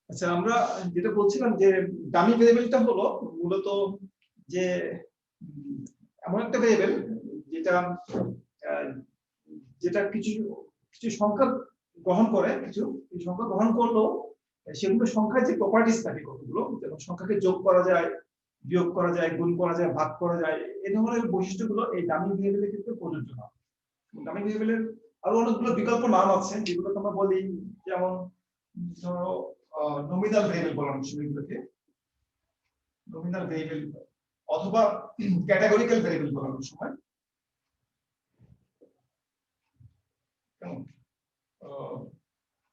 আচ্ছা, আমরা যেটা বলছিলাম যে ডামি ভেরিয়েবলটা হলো মূলত যে এমন একটা ভেরিয়েবল যেটা আহ, যেটা কিছু কিছু সংখ্যা গ্রহণ করে, কিছু সংখ্যা গ্রহণ করলেও সেগুলো সংখ্যার যে প্রপার্টিস থাকে কতগুলো, যেমন সংখ্যাকে যোগ করা যায়, বিয়োগ করা যায়, গুণ করা যায়, ভাগ করা যায়, এই ধরনের বৈশিষ্ট্যগুলো এই ডামি ভেরিয়েবলের ক্ষেত্রে প্রযোজ্য হয়। ডামি ভেরিয়েবলের আরো অনেকগুলো বিকল্প নাম আছে যেগুলো আমরা বলি, যেমন ধরো নমিনাল ভেরিয়েবল বলা হয় সেগুলোকে, নমিনাল ভেরিয়েবল অথবা ক্যাটাগরিক্যাল ভেরিয়েবল বলা হয় সময়।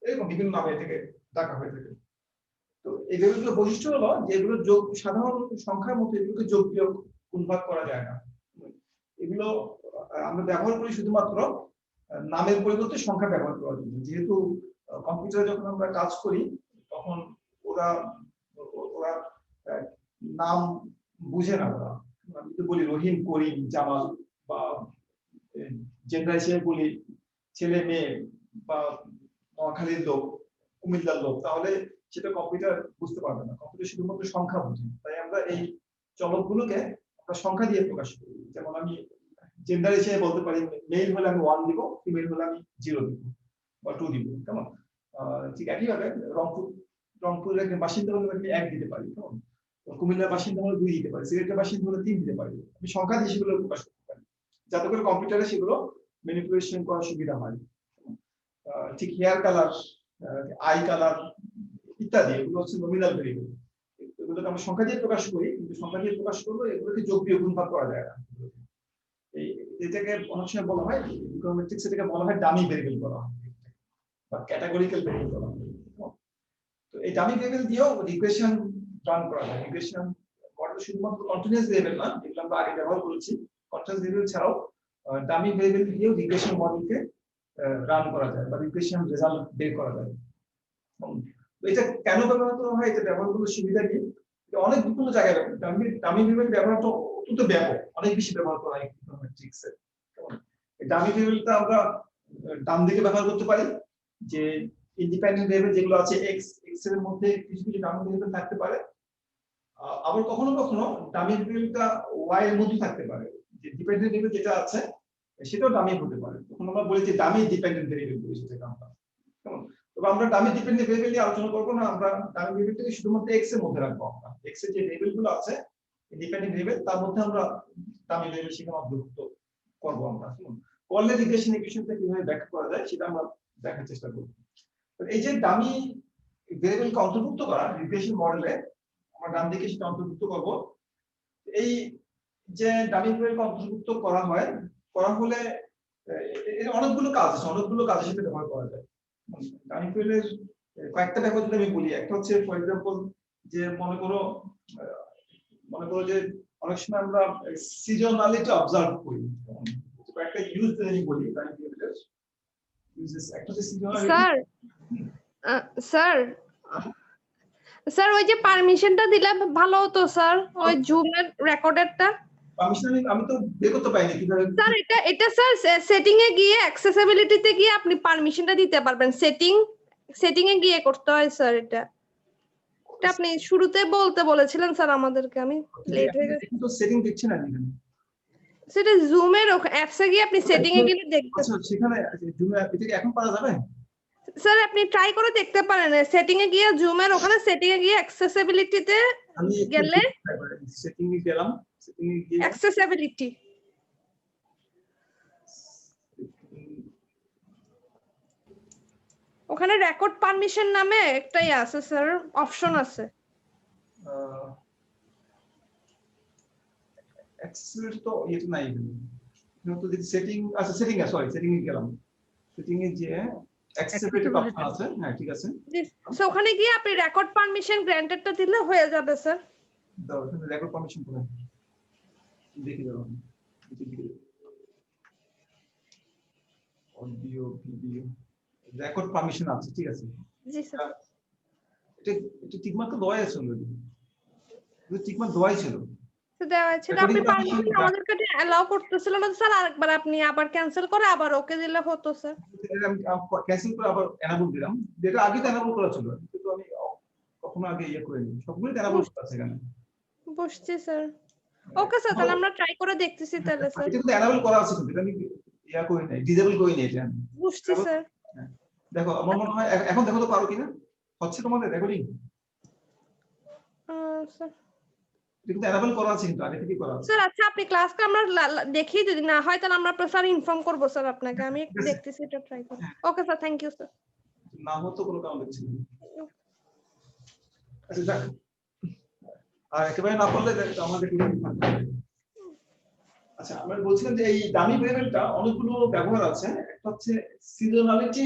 এরকম বিভিন্ন নামে এটাকে ডাকা হয়ে থাকে। তো এই ভেরিয়েবলগুলোর বৈশিষ্ট্য হলো যে এগুলো যোগ, সাধারণ সংখ্যার মতো এগুলোকে যোগ বিয়োগ গুণ ভাগ করা যায় না। এগুলো আমরা ব্যবহার করি শুধুমাত্র নামের পরিবর্তে সংখ্যা ব্যবহার করার জন্য। যেহেতু কম্পিউটারে যখন আমরা কাজ করি তখন ওরা ওরা নাম বুঝে না। ওরা আমি তো বলি রহিম, করিম, জামাল, বা জেন্ডার হিসেবে বলি ছেলে মেয়ে, বা নোয়াখালীর লোক, কুমিল্লার লোক, তাহলে সেটা কম্পিউটার বুঝতে পারবে না। কম্পিউটার শুধুমাত্র সংখ্যা বুঝে। তাই আমরা এই চলকগুলোকে আমরা সংখ্যা দিয়ে প্রকাশ করি। যেমন আমি জেন্ডার হিসেবে বলতে পারি মেল হলে আমি 1 দিব, ফিমেল হলে আমি 0 দিব বা 2 দিব, কেমন? ঠিক একইভাবে রংপুরের বাসিন্দা হলে আমি 1 দিতে পারি, কেমন? কুমিল্লার বাসিন্দা হলে 2 দিতে পারি, সিলেটের বাসিন্দা হলে 3 দিতে পারি। আমি সংখ্যা দিয়ে সেগুলো প্রকাশ করতে পারি যাতে করে কম্পিউটারে সেগুলো ম্যানিপুলেশন করার সুবিধা হয়। ঠিক হেয়ার কালার, আই কালার ইত্যাদি, এগুলো হচ্ছে নমিনাল ভেরিয়েবল। এগুলোকে আমরা সংখ্যা দিয়ে প্রকাশ করি, কিন্তু সংখ্যা দিয়ে প্রকাশ করলে এগুলোকে যোগ বিয়োগ গুণ ভাগ করা যায় না। এটাকে অনেক সময় বলা হয় ইকোনমেট্রিক্স, এটাকে বলা হয় ডামি ভেরিয়েবল বলা হয় বা ক্যাটাগরিক্যাল ভেরিয়েবল বলা হয়। তো এই ডামি ভেরিয়েবল দিয়েও রিগ্রেশন রান করা যায়। রিগ্রেশন মডেল শুধুমাত্র কন্টিনিউয়াস ভেরিয়েবল না, যেগুলো আমরা আগে ব্যবহার করেছি, কন্টিনিউয়াস ভেরিয়েবল ছাড়াও ডামি ভেরিয়েবল দিয়েও রিগ্রেশন মডেলকে রান করা যায় বা রিগ্রেশন রেজাল্ট বের করা যায়। এটা কেন ব্যবহার করা হয়, এটা ব্যবহার করার সুবিধা কি? অনেক বিভিন্ন জায়গায় ডামি ভেরিয়েবল ব্যবহারটা অত্যন্ত ব্যাপক, অনেক বেশি ব্যবহার করা হয় ইকোনমেট্রিক্সে। ডামি ভেরিয়েবলটা আমরা ডান দিকে ব্যবহার করতে পারি, যে ইন্ডিপেন্ডেন্ট ভেরিয়েবল যেগুলো আছে এক্স এর মধ্যে কিছু কিছু ডামি ভেরিয়েবল থাকতে পারে। আবার কখনো কখনো ডামি ভেরিয়েবলটা ওয়াই এর মধ্যে থাকতে পারে, যে ডিপেন্ডেন্ট ভেরিয়েবল যেটা আছে সেটাও ডামি হতে পারে। তখন আমরা বলি যে ডামি ডিপেন্ডেন্ট ভেরিয়েবল বলি সেটাকে আমরা, কেমন? তবে আমরা ডামি ডিপেন্ডেন্ট ভেরিয়েবল নিয়ে আলোচনা করব না, আমরা ডামি ভেরিয়েবলটাকে শুধুমাত্র এক্স এর মধ্যে রাখবো। আমরা এক্স এর যে ভেরিয়েবল গুলো আছে ডিপেন্ডেন্ট ভেরিয়েবল, তার মধ্যে আমরা ডামি ভেরিয়েবল সেখানে অন্তর্ভুক্ত করব। আমরা করলে রিগ্রেশন ইকুয়েশনটা কিভাবে ব্যাখ্যা করা যায় সেটা আমরা দেখার চেষ্টা করব। তো এই যে ডামি ভেরিয়েবলকে অন্তর্ভুক্ত করা রিগ্রেশন মডেলে, আমরা ডান দিকে সেটা অন্তর্ভুক্ত করব। এই যে ডামি ভেরিয়েবলকে অন্তর্ভুক্ত করা হয়, করা হলে এর অনেকগুলো কাজ আছে, অনেকগুলো কাজের সাথে ব্যবহার করা যায়। ডামি ভেরিয়েবলের কয়েকটা ব্যবহার যদি আমি বলি, একটা হচ্ছে ফর এক্সাম্পল যে মনে করো যে অনেক সময় আমরা সিজনালিটি অবজার্ভ করি। একটা ইউজ যদি বলি ডামি ভেরিয়েবলের ইউজেস, একটা হচ্ছে সিজনালিটি। স্যার স্যার ওই যে পারমিশনটা দিলে ভালো হতো স্যার, ওই জুমের রেকর্ডারটা পারমিশন আমি তো বের করতে পাইনি কিভাবে। স্যার এটা স্যার সেটিং এ গিয়ে অ্যাক্সেসিবিলিটিতে গিয়ে আপনি পারমিশনটা দিতে পারবেন। সেটিং এ গিয়ে করতে হয় স্যার। এটা আপনি শুরুতে বলতে বলেছিলেন স্যার আমাদেরকে, আমি লেট হয়ে গেছে। কিন্তু সেটিং দিচ্ছে না এখানে। সেটা জুমের অ্যাপসে গিয়ে আপনি সেটিং এ গেলে দেখতে। আচ্ছা, সেখানে জুমে এটা এখন পাওয়া যাবে? স্যার আপনি ট্রাই করে দেখতে পারেন, সেটিং এ গিয়ে জুমের ওখানে সেটিং এ গিয়ে অ্যাক্সেসিবিলিটিতে গেলে, সেটিং এ গেলাম, সেটিং এ গিয়ে অ্যাক্সেসিবিলিটি ওখানে রেকর্ড পারমিশন নামে একটাই আছে স্যার, অপশন আছে। অ্যাক্সেসিবিলিটি তো এটা নাই এখানে। তো যদি সেটিং, আচ্ছা সেটিং এ, সরি সেটিং এ গেলাম, সেটিং এ যে অ্যাক্সেসিবিলিটি অপশন আছে, হ্যাঁ ঠিক আছে। জি স্যার, ওখানে গিয়ে আপনি রেকর্ড পারমিশন গ্র্যান্টেডটা দিলে হয়ে যাবে স্যার। দাও এখানে রেকর্ড পারমিশন করে দেখি দাও, অডিও ভিডিও রেকর্ড পারমিশন আছে, ঠিক আছে। জি স্যার, এটা টিকমার্ক তো দেওয়াই আছে অলরেডি, এটা টিকমার্ক দেওয়াই ছিল। দেওয়া ছিল, আপনি পারমিশন আমাদের কাছে অ্যালাউ করতেছিলেন না স্যার। আরেকবার আপনি আবার ক্যান্সেল করে আবার ওকে দিলে হতো স্যার। আমি ক্যান্সেল করে আবার এনাবল দিলাম, যেটা আগে তো এনাবল করা ছিল, কিন্তু আমি কখনো আগে ইয়ে করিনি, সবগুলো অ্যানাবল আছে এখানে। বুঝছি স্যার। ওকে স্যার, তাহলে আমরা ট্রাই করে দেখতেছি তাহলে স্যার। এটা কিন্তু অ্যানাবল করা আছে, কিন্তু এটা আমি ইয়া করি নাই, ডিসেবল করি নাই এটা আমি। বুঝছি স্যার। দেখো আমার মনে হয় এখন দেখো তো পারো কিনা, হচ্ছে তোমাদের রেকর্ডিং? স্যার এটা কিন্তু অ্যানাবল করা আছে, কিন্তু আগে থেকে করা আছে। স্যার আচ্ছা, আপনি ক্লাসটা আমরা দেখি, যদি না হয় তাহলে আমরা স্যার ইনফর্ম করব স্যার আপনাকে। আমি একটু দেখতেছি, এটা ট্রাই করব। Okay sir, thank you sir. না হতো কোনো কারণ দেখছি না। আচ্ছা যাক, আর একেবারে না পারলে আমাদের কি থাকবে। আচ্ছা আমরা বলছিলাম যে এই দামি ভেরিয়েবলটা অনেকগুলো ব্যবহার আছে। একটা হচ্ছে সিজনালিটি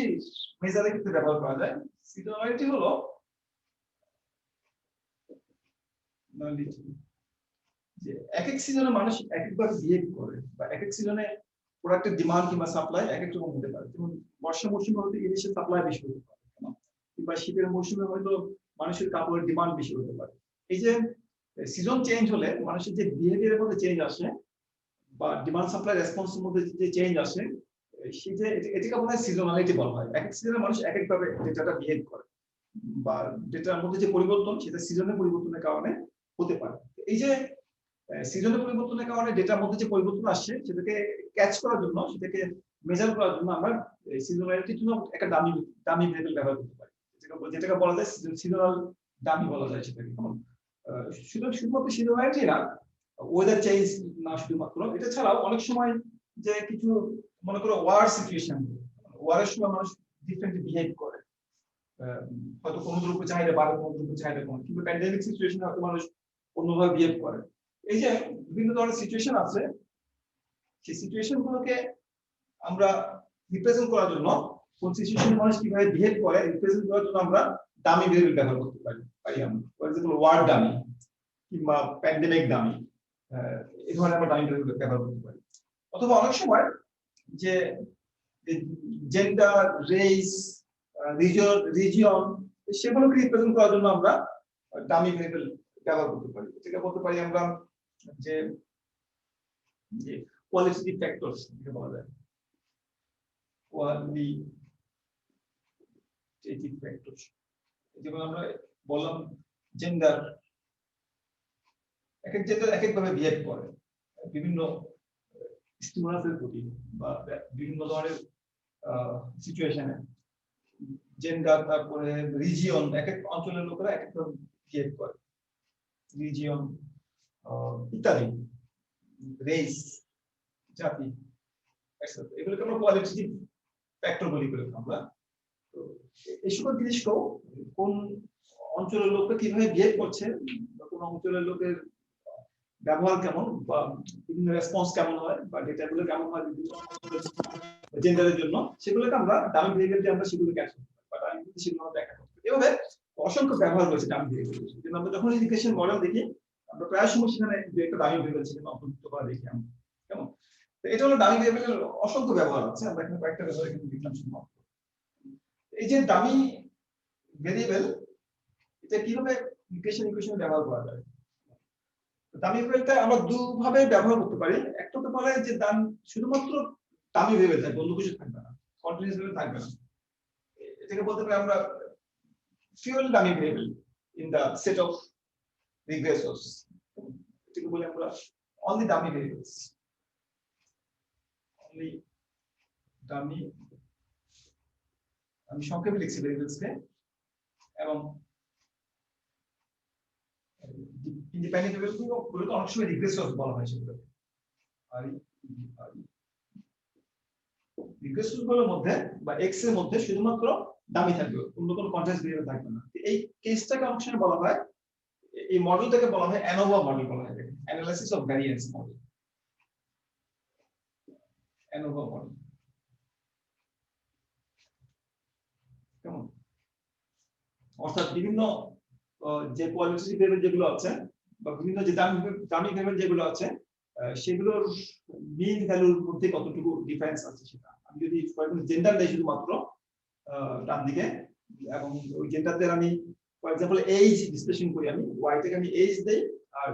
মেজারের ক্ষেত্রে ব্যবহার করা যায়। সিজনালিটি হলো যে এক এক সিজনে মানুষ এক একভাবে বিহেভ করে, বা এক এক সিজনে প্রোডাক্টের ডিমান্ড কিংবা সাপ্লাই এক এক রকম হতে পারে। যেমন বর্ষা মৌসুমে হয়তো ইলিশের সাপ্লাই বেশি হতে পারে, কিংবা শীতের মৌসুমে হয়তো মানুষের কাপড়ের ডিমান্ড বেশি হতে পারে। এই যে সিজন চেঞ্জ হলে মানুষের যে বিহেভিয়ারের মধ্যে চেঞ্জ আসে, বা ডিমান্ড সাপ্লাই রেসপন্সের মধ্যে যে চেঞ্জ আসে, সেই যে এটাকে বলা হয় সিজনালিটি বলা হয়। এক এক সিজনে মানুষ এক একভাবে ডেটাটা বিহেভ করে, বা ডেটার মধ্যে যে পরিবর্তন সেটা সিজনের পরিবর্তনের কারণে হতে পারে। এই যে সিজনের পরিবর্তনের কারণে ডেটার মধ্যে যে পরিবর্তন আসছে সেটাকে ক্যাচ করার জন্য, সেটাকে মেজার করার জন্য আমরা সিজনালিটির জন্য একটা দামি ভেরিয়েবল ব্যবহার করতে পারি, যেটাকে বলা যায় সিজনাল দামি বলা যায় সেটাকে। শুধুমাত্র সিজনালিটি না, ওয়েদার চেঞ্জ না শুধুমাত্র, এটা ছাড়াও অনেক সময় যে কিছু মনে করো ওয়ার সিচুয়েশন, ওয়ারের সময় মানুষ ডিফারেন্ট বিহেভ করে, হয়তো কোনো দ্রব্য চাহিদা বাড়ে, কোনো দ্রব্য চাহিদা কমে, কিন্তু প্যান্ডেমিক সিচুয়েশনে হয়তো মানুষ অন্যভাবে বিহেভ করে। এই যে বিভিন্ন ধরনের সিচুয়েশন আছে, সেই সিচুয়েশন গুলোকে আমরা রিপ্রেজেন্ট করার জন্য, কোন সিচুয়েশনে মানুষ কিভাবে বিহেভ করে রিপ্রেজেন্ট করার জন্য আমরা দামি ভেরিয়েবল ব্যবহার করতে পারি। আমরা ফর এক্সাম্পল ওয়ার দামি কিংবা প্যান্ডেমিক দামি, এই ধরনের আমরা দামি ভেরিয়েবল ব্যবহার করতে পারি। অথবা অনেক সময় যে জেন্ডার, রেস, রিজিয়ন, সেগুলোকে রিপ্রেজেন্ট করার জন্য আমরা দামি ভেরিয়েবল ব্যবহার করতে পারি। এটাকে বলতে পারি আমরা যে কোয়ালিটেটিভ ফ্যাক্টরস বলা যায়, কোয়ালিটেটিভ ফ্যাক্টরস। যেমন আমরা বললাম জেন্ডার, এক এক জেন্ডার এক একভাবে বিহেভ করে বিভিন্ন স্টিমুলাসের প্রতি বা বিভিন্ন ধরনের সিচুয়েশনে। জেন্ডার, তারপরে রিজিয়ন, এক এক অঞ্চলের লোকেরা এক একভাবে বিহেভ করে, রিজিয়ন ইত্যাদি, রেস, জাতি, এগুলোকে আমরা কোয়ালিটেটিভ ফ্যাক্টর বলি করে আমরা। তো এই সকল জিনিসকেও কোন অঞ্চলের লোকটা কিভাবে বিহেভ করছে, বা কোন অঞ্চলের লোকের ব্যবহার কেমন, বা বিভিন্ন রেসপন্স কেমন হয়, বা ডেটাগুলো কেমন হয় বিভিন্ন জেন্ডারের জন্য, সেগুলোকে আমরা দামি ভেরিয়েবল দিয়ে আমরা সেগুলো ক্যাচ করতে পারি, বা দামি ভেরিয়েবল সেগুলো আমরা ব্যাখ্যা করতে পারি। এভাবে অসংখ্য ব্যবহার রয়েছে দামি ভেরিয়েবল। কিন্তু আমরা যখন ইন্টিগ্রেশন মডেল দেখি, আমরা প্রায় সময় সেখানে একটা দামি ভেরিয়েবল সেখানে অন্তর্ভুক্ত করা দেখি আমরা, কেমন। তো এটা হলো দামি ভেরিয়েবলের অসংখ্য ব্যবহার আছে, আমরা এখানে কয়েকটা ব্যবহার এখানে দেখলাম শুধুমাত্র। এই যে দামি ভেরিয়েবল, এটা কিভাবে ইকুয়েশনে ব্যবহার করা যায়। দামি ভেরিয়েবলটা আমরা দুভাবে ব্যবহার করতে পারি। একটা হতে পারে যে শুধুমাত্র দামি ভেরিয়েবল থাকবে, অন্য কিছু থাকবে না, কন্টিনিউয়াস ভেরিয়েবল থাকবে না। এটাকে বলতে পারি আমরা purely dummy variable in the set of regressors. এটাকে বলি আমরা অনলি দামি ভেরিয়েবলস, অনলি দামি। আমি সংক্ষেপে লিখছি ভেরিয়েবলসকে, এবং ইন্ডিপেন্ডেন্ট ভেরিয়েবলগুলোকে অনেক সময় রিগ্রেসর্স বলা হয়। সেগুলোকে রিগ্রেসর্সগুলোর মধ্যে বা এক্স এর মধ্যে শুধুমাত্র দামি থাকবে, অন্য কোনো কন্টিনিউয়াস ভেরিয়েবল থাকবে না। এই কেসটাকে অনেক সময় বলা হয়, এই মডেলটাকে বলা হয় অ্যানোভা মডেল বলা হয়, analysis of variance model, ANOVA model. কেমন? অর্থাৎ বিভিন্ন যে কোয়ালিটেটিভ ভেরিয়েবল যেগুলো আছে, বা বিভিন্ন যে দামি ভেরিয়েবল যেগুলো আছে, সেগুলোর মিন ভ্যালুর মধ্যে কতটুকু ডিফারেন্স আছে সেটা। আমি যদি জেন্ডার দেই শুধুমাত্র ডান দিকে, এবং ওই জেন্ডারদের আমি ফর এক্সাম্পল এইজ ডিসপ্লেসিং করি, আমি ওয়াই থেকে আমি এইজ দেই, আর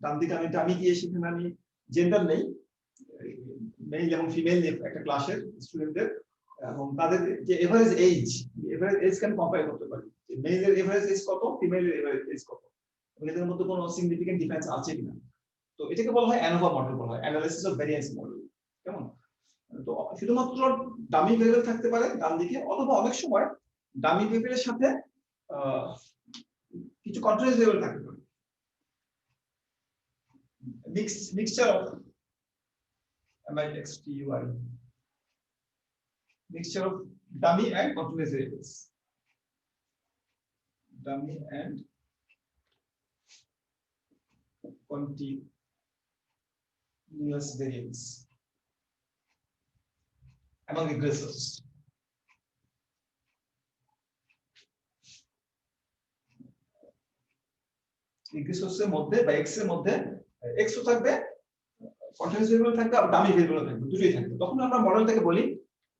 ডান দিকে আমি ডামি দিয়ে সেখানে আমি জেন্ডার নেই, মেল এবং ফিমেল একটা ক্লাসের স্টুডেন্টদের, এবং তাদের যে এভারেজ এইজ এভারেজ এজ কেন কম্পেয়ার করতে পারি যে মেলের এভারেজ এজ কত ফিমেলের এভারেজ এজ কত এদের মধ্যে কোনো সিগনিফিকেন্ট ডিফারেন্স আছে কিনা তো এটাকে বলা হয় অ্যানোভা মডেল বলা হয় অ্যানালিসিস অফ ভ্যারিয়েন্স মডেল কেমন তো শুধুমাত্র ডামি ভেরিয়েবল থাকতে পারে ডান দিকে অথবা অনেক সময় ডামি ভেরিয়েবলের সাথে কিছু কন্টিনিউয়াস ভেরিয়েবল থাকতে পারে mixture of MIXTURE mixture of dummy and continuous variables dummy and continuous variables among regressors regressors এর মধ্যে বা x এর মধ্যে x ও থাকবে কন্টিনিউয়াস ভেরিয়েবল থাকবে আর ডামি ভেরিয়েবল থাকবে দুটোই থাকবে তখন আমরা মডেলটাকে বলি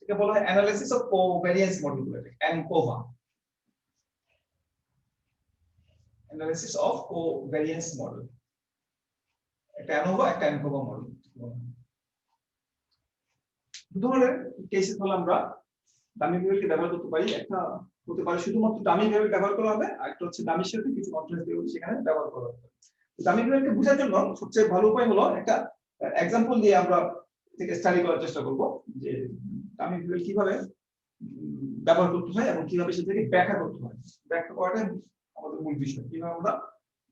এটাকে বলা হয় অ্যানালিসিস অফ কোভ্যারিয়েন্স মডেল বলে অ্যানকোভা অ্যানালিসিস অফ কোভ্যারিয়েন্স মডেল একটা অ্যানোভা একটা অ্যানকোভা মডেল উদাহরণের কেসে হলো আমরা ডামি ভেরিয়েবলকে ব্যবহার করতে পারি একটা হতে পারে শুধুমাত্র ডামি ভেরিয়েবল ব্যবহার করা হবে আর একটা হচ্ছে ডামির সাথে কিছু কন্টিনিউয়াস ভেরিয়েবল সেখানে ব্যবহার করা হবে ডামি ভেরিয়েবলকে বোঝার জন্য সবচেয়ে ভালো উপায় হলো একটা এক্সাম্পল দিয়ে আমরা থেকে স্টাডি করার চেষ্টা করব যে ডামি ভেরিয়েবল কিভাবে ব্যবহার করতে হয় এবং কিভাবে সেটাকে ব্যাখ্যা করতে হয় ব্যাখ্যা করাটা আমাদের মূল বিষয় কিভাবে আমরা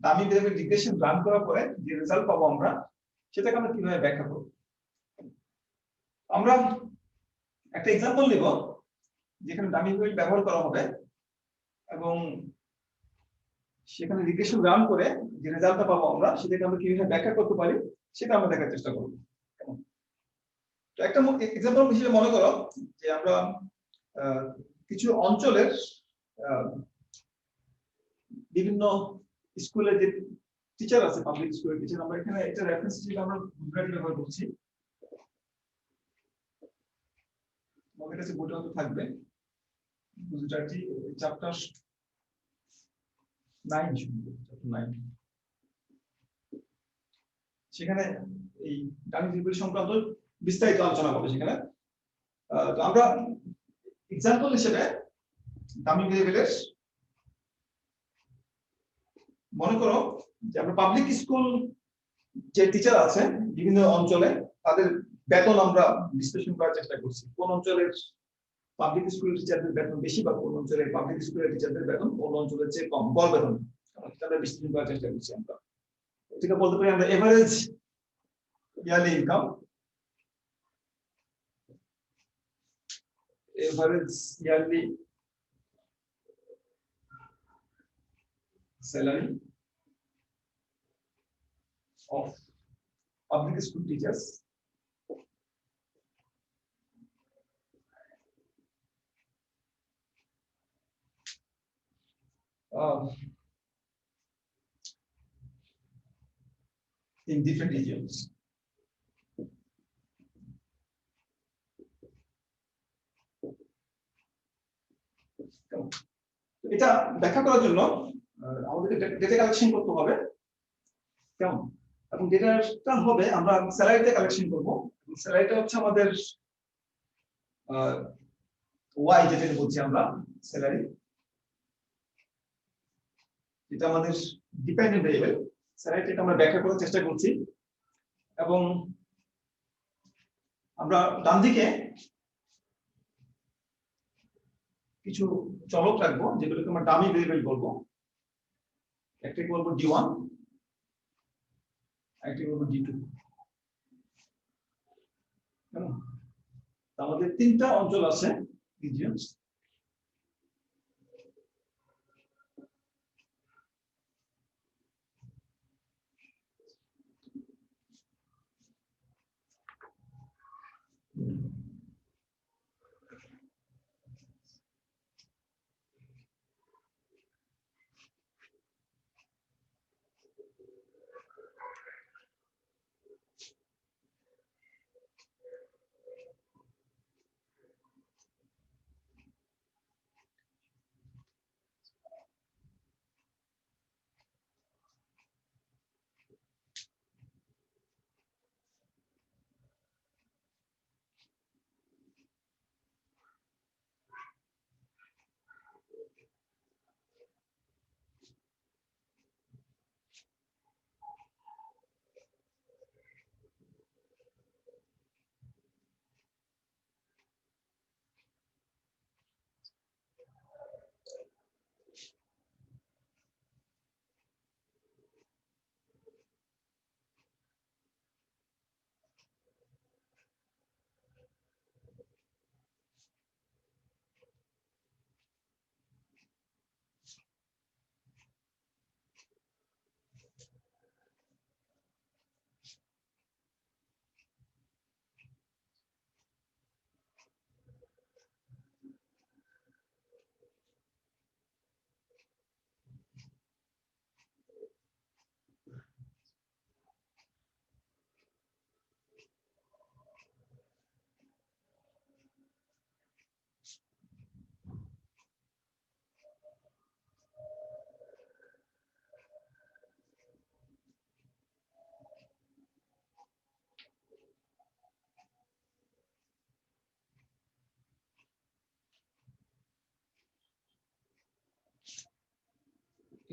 ডামি ভেরিয়েবল রিগ্রেশন রান করার পরে যে রেজাল্ট পাবো আমরা সেটাকে আমরা কিভাবে ব্যাখ্যা করব আমরা একটা এক্সাম্পল নেব যেখানে ডামি ভেরিয়েবল ব্যবহার করা হবে এবং সেখানে রিগ্রেশন রান করে যে রেজাল্টটা পাবো আমরা সেটাকে আমরা কিভাবে ব্যাখ্যা করতে পারি সেটা আমরা দেখার চেষ্টা করব তো একটা এক্সাম্পল হিসেবে মনে করো যে আমরা কিছু অঞ্চলের বিভিন্ন স্কুলের যে টিচার আছে পাবলিক স্কুলের টিচার আমরা এখানে একটা রেফারেন্স হিসেবে আমরা গুজরাটি ব্যবহার করছি আমাদের কাছে বইটা তো থাকবে গুজরাটি চ্যাপ্টার 9 সেখানে এই ডামি ভেরিয়েবল সংক্রান্ত বিস্তারিত আলোচনা হবে সেখানে তো আমরা এক্সাম্পল হিসেবে ডামি ভেরিয়েবলের মনে করো যে আমরা পাবলিক স্কুল যে টিচার আছে বিভিন্ন অঞ্চলে তাদের বেতন আমরা বিশ্লেষণ করার চেষ্টা করছি কোন অঞ্চলের পাবলিক স্কুলের টিচারদের বেতন বেশি বা কোন অঞ্চলের পাবলিক স্কুলের টিচারদের বেতন কোন অঞ্চলের চেয়ে কম গড় বেতন আমরা বিশ্লেষণ করার চেষ্টা করছি আমরা এটাকে বলতে পারি আমরা average yearly income average yearly salary of public school teachers in different regions. এটা ব্যাখ্যা করার জন্য আমাদেরকে ডেটা কালেকশন করতে হবে কেমন এবং ডেটাটা হবে আমরা স্যালারিতে কালেকশন করব স্যালারিটা হচ্ছে আমাদের ওয়াই যেটা বলছি আমরা স্যালারি এটা আমাদের ডিপেন্ডেন্ট ভেরিয়েবল স্যালারিটাকে আমরা ব্যাখ্যা করার চেষ্টা করছি এবং আমরা ডান দিকে কিছু চলক রাখবো যেগুলোকে আমরা ডামি ভেরিয়েবল বলবো একটাকে বলবো d1 একটাকে বলবো d2 কেমন আমাদের তিনটা অঞ্চল আছে রিজিয়নস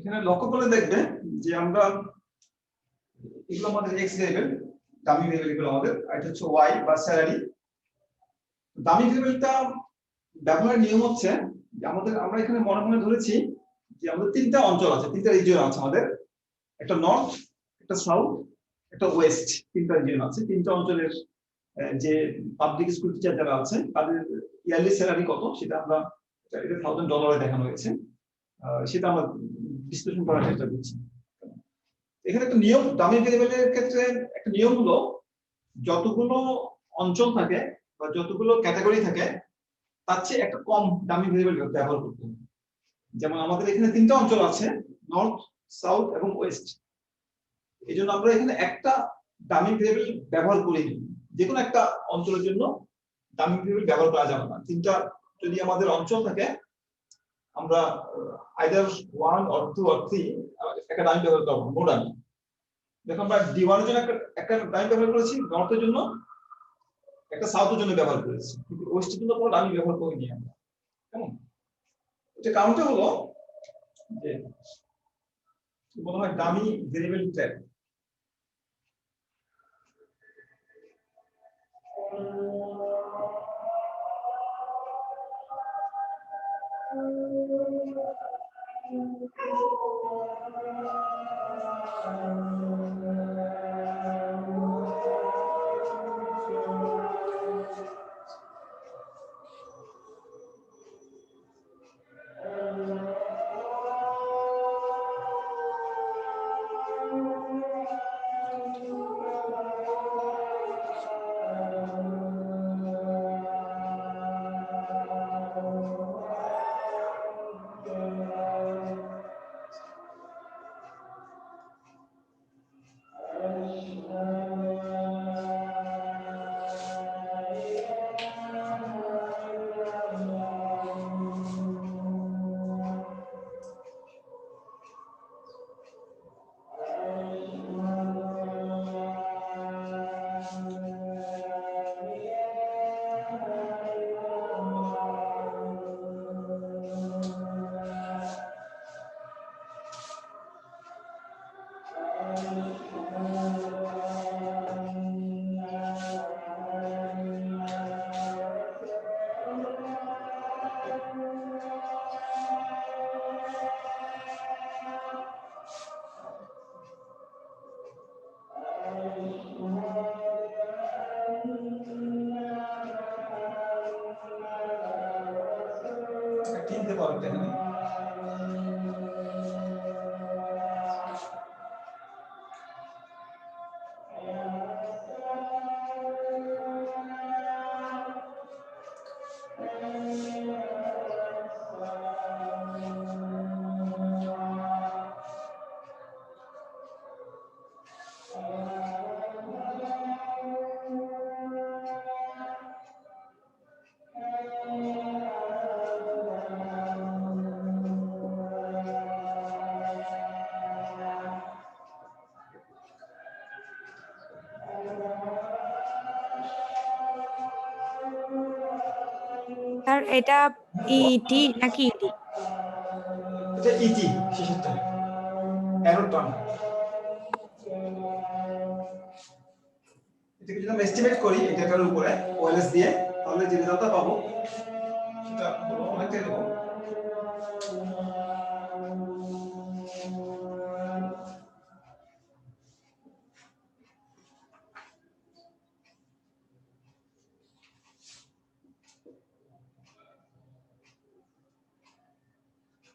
এখানে লক্ষ্য করে দেখবে যে আমরা এগুলো আমাদের এক্স ভেরিয়েবল, ডামি ভেরিয়েবল এগুলো আমাদের, আর এটা হচ্ছে ওয়াই বা স্যালারি। ডামি ভেরিয়েবলটা ব্যবহারের নিয়ম হচ্ছে যে আমরা এখানে মনে মনে ধরেছি যে আমাদের তিনটা অঞ্চল আছে, তিনটা রিজিয়ন আছে আমাদের, একটা নর্থ, একটা সাউথ, একটা ওয়েস্ট, তিনটা রিজিয়ন আছে। তিনটা অঞ্চলের যে পাবলিক স্কুল টিচার যারা আছে তাদের ইয়ারলি স্যালারি কত সেটা আমরা এটা $1000 দেখানো হয়েছে, সেটা আমরা বিশ্লেষণ করার চেষ্টা করছি। এখানে একটা নিয়ম ডামি ভেরিয়েবলের ক্ষেত্রে, একটা নিয়ম হলো যতগুলো অঞ্চল থাকে বা যতগুলো ক্যাটাগরি থাকে তার চেয়ে একটা কম ডামি ভেরিয়েবল ব্যবহার করতে হবে। যেমন আমাদের এখানে তিনটা অঞ্চল আছে, নর্থ, সাউথ এবং ওয়েস্ট। এই জন্য আমরা এখানে একটা ডামি ভেরিয়েবল ব্যবহার করিনি। যে কোনো একটা অঞ্চলের জন্য ডামি ভেরিয়েবল ব্যবহার করা যাবে না। তিনটা যদি আমাদের অঞ্চল থাকে আমরা আইদার 1 or 2 or 3 একটা ডামি ব্যবহার করব, নো ডামি। দেখো আমরা D1 এর জন্য একটা ডামি ব্যবহার করেছি, নর্থের জন্য একটা, সাউথের জন্য ব্যবহার করেছি, কিন্তু ওয়েস্টের জন্য কোনো ডামি ব্যবহার করিনি আমরা। কেমন? এটা কারণটা হলো যে বলা হয় ডামি ভেরিয়েবল ট্র্যাপ। কিনতে পারো এখানে। স্যার এটা ইটি নাকি ইডি? এটা ইটি শেষেরটা, অ্যারো টার্ন। এটাকে যদি আমরা এস্টিমেট করি এটার উপরে ওএলএস দিয়ে, তাহলে যে রেজাল্টটা পাবো সেটা হলো অনেকটাই দেবো।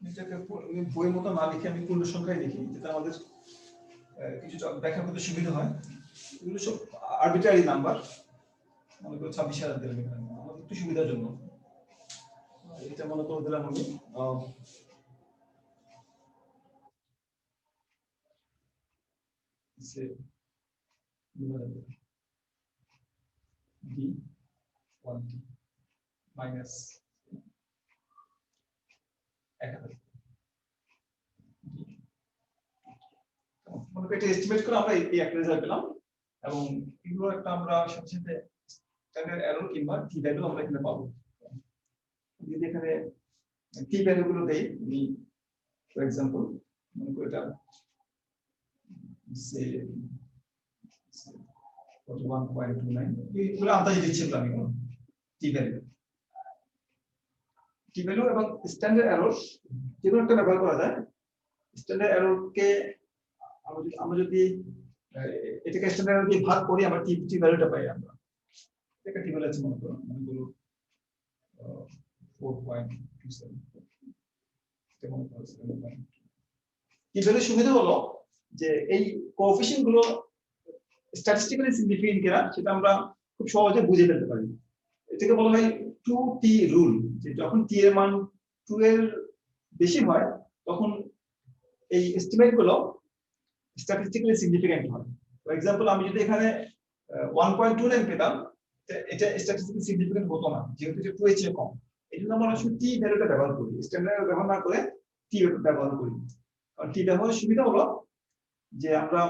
এটাকে বইয়ের মতো না লিখে আমি পূর্ণ সংখ্যায় লিখি, যেটা আমাদের কিছুটা ব্যাখ্যা করতে সুবিধা হয়। এগুলো সব আরবিট্রারি নাম্বার, মনে করো 26,000 দিলাম এখানে আমাদের একটু সুবিধার জন্য। এটা মনে করে দিলাম আমি D1 মাইনাস 1000। মনে করি এটা এস্টিমেট করে আমরা এই একটা রেজাল্ট পেলাম, এবং এগুলো একটা আমরা সাথে সাথে স্ট্যান্ডার্ড এরর কিংবা টি ভ্যালু আমরা এখানে পাবো। যদি এখানে টি ভ্যালু গুলো দেই, ফর এক্সাম্পল মনে করি এটা সে 1.29 এগুলো আন্দাজে দিচ্ছিলাম আমি টি ভ্যালু এবং স্ট্যান্ডার্ড এরর যেকোনো একটা ব্যবহার করা যায়। স্ট্যান্ডার্ড এররকে আমরা যদি এটাকে স্ট্যান্ডার্ড এরর দিয়ে ভাগ করি আমরা টি ভ্যালুটা পাই। আমরা এটা টি ভ্যালু আছে মনে করুন 4.27 তেমন টি ভ্যালু সুবিধা হলো যে এই কোএফিশিয়েন্ট গুলো স্ট্যাটিস্টিক্যালি সিগনিফিকেন্ট কিনা সেটা আমরা খুব সহজে বুঝে ফেলতে পারি। এটাকে বলা হয় 2t রুল, যে যখন t এর মান 2 এর বেশি হয় তখন এই এস্টিমেট গুলো স্ট্যাটিস্টিক্যালি সিগনিফিকেন্ট হয়। ফর এক্সাম্পল আমি যদি এখানে 1.29 পেতাম এটা স্ট্যাটিস্টিক্যালি সিগনিফিকেন্ট হতো না, যেহেতু এটা 2 এর চেয়ে কম। এই জন্য আমরা আসলে t ভ্যালুটা ব্যবহার করি, স্ট্যান্ডার্ড ব্যবহার না করে t ব্যবহার করি। কারণ t ব্যবহারের সুবিধা হলো যে আমরা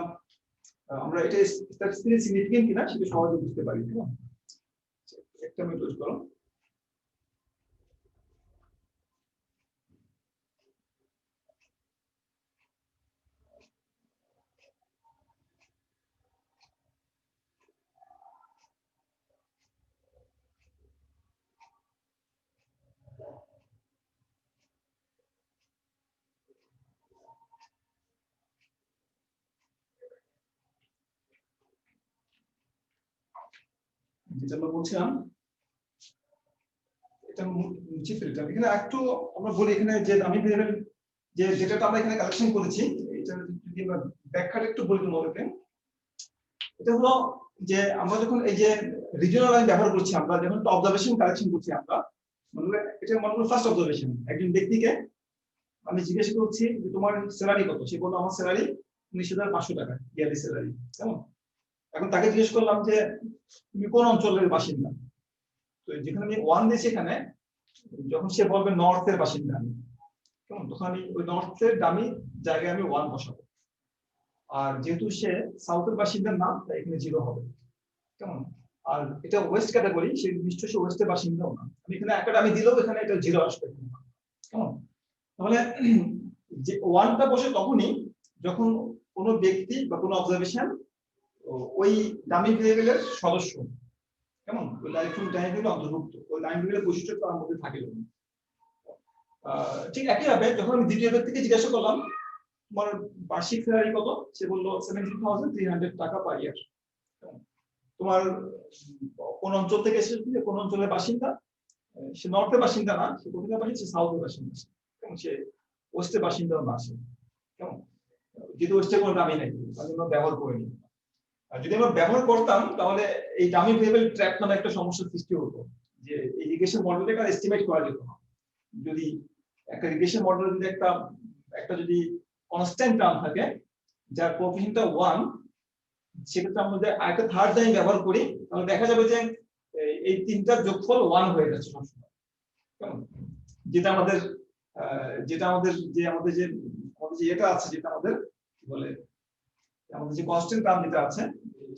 এটা স্ট্যাটিস্টিক্যালি সিগনিফিকেন্ট কিনা সেটা সহজে বুঝতে পারি। ঠিক আছে, একটা মিনিট ওয়েট করো। যেটা আমরা বলছিলাম এটা মুছে ফেলতাম। এখানে একটু আমরা বলি এখানে যে আমি ভেরিয়েবল যে যেটা আমরা এখানে কালেকশন করেছি এটা যদি আমরা ব্যাখ্যাটা একটু বলি তোমাদেরকে। এটা হলো যে আমরা যখন এই যে রিজিওনাল লাইন ব্যবহার করছি, আমরা যখন অবজারভেশন কালেকশন করছি আমরা এটা মনে করো ফার্স্ট অবজারভেশন। একজন ব্যক্তিকে আমি জিজ্ঞেস করছি যে তোমার স্যালারি কত, সে বললো আমার স্যালারি 19,500 টাকা ইয়ারলি স্যালারি। কেমন, এখন তাকে জিজ্ঞেস করলাম যে তুমি কোন অঞ্চলের বাসিন্দা, তো যেখানে আমি 1 দিয়েছি এখানে যখন সে বলবে নর্থের বাসিন্দা আমি, কেমন, তখন আমি ওই নর্থের দামি জায়গায় আমি 1 বসাবো। আর যেহেতু সে সাউথের বাসিন্দার নাম তাই এখানে 0 হবে। কেমন, আর এটা ওয়েস্ট ক্যাটাগরি, সে নিশ্চয়ই সে ওয়েস্টের বাসিন্দাও না, আমি এখানে একাডেমি দিলেও এখানে এটা 0 আসবে। কেমন, তাহলে যে 1টা বসে তখনই যখন কোনো ব্যক্তি বা কোনো অবজারভেশন ওই দামি ভেরিয়েবলের সদস্য, কেমন, ওই ডাইরেকশন ভেরিয়েবল অন্তর্ভুক্ত, ওই লাইন ভেরিয়েবলের বৈশিষ্ট্য তার মধ্যে থাকে। ঠিক একইভাবে যখন আমি দ্বিতীয় ব্যক্তিকে জিজ্ঞাসা করলাম তোমার বার্ষিক স্যালারি কত, সে বললো 17,300 টাকা পার ইয়ার। তোমার কোন অঞ্চল থেকে এসেছে, কোন অঞ্চলের বাসিন্দা, সে নর্থের বাসিন্দা না, সে কোথাকার বাসিন্দা, সে সাউথের বাসিন্দা, কেমন, সে ওয়েস্টের বাসিন্দাও না আসে। কেমন, যেহেতু ওয়েস্টের কোনো দামি নাই তাহলে আমরা ব্যবহার করিনি। আর যদি আমরা ব্যবহার করতাম তাহলে এই দামি ভেরিয়েবল ট্র্যাপ নামে একটা সমস্যার সৃষ্টি হতো, যে এই রিগ্রেশন মডেলটাকে এস্টিমেট করা যেত না। যদি একটা রিগ্রেশন মডেল যদি একটা যদি কনস্ট্যান্ট টার্ম থাকে যার কোএফিশিয়েন্টটা 1, সেক্ষেত্রে আমরা যদি আরেকটা থার্ড টাইম ব্যবহার করি তাহলে দেখা যাবে যে এই তিনটার যোগফল 1 হয়ে যাচ্ছে সবসময়। কেমন, যেটা আমাদের যে এটা আছে, যেটা আমাদের কি বলে আমাদের যে কনস্ট্যান্ট টার্ম যেটা আছে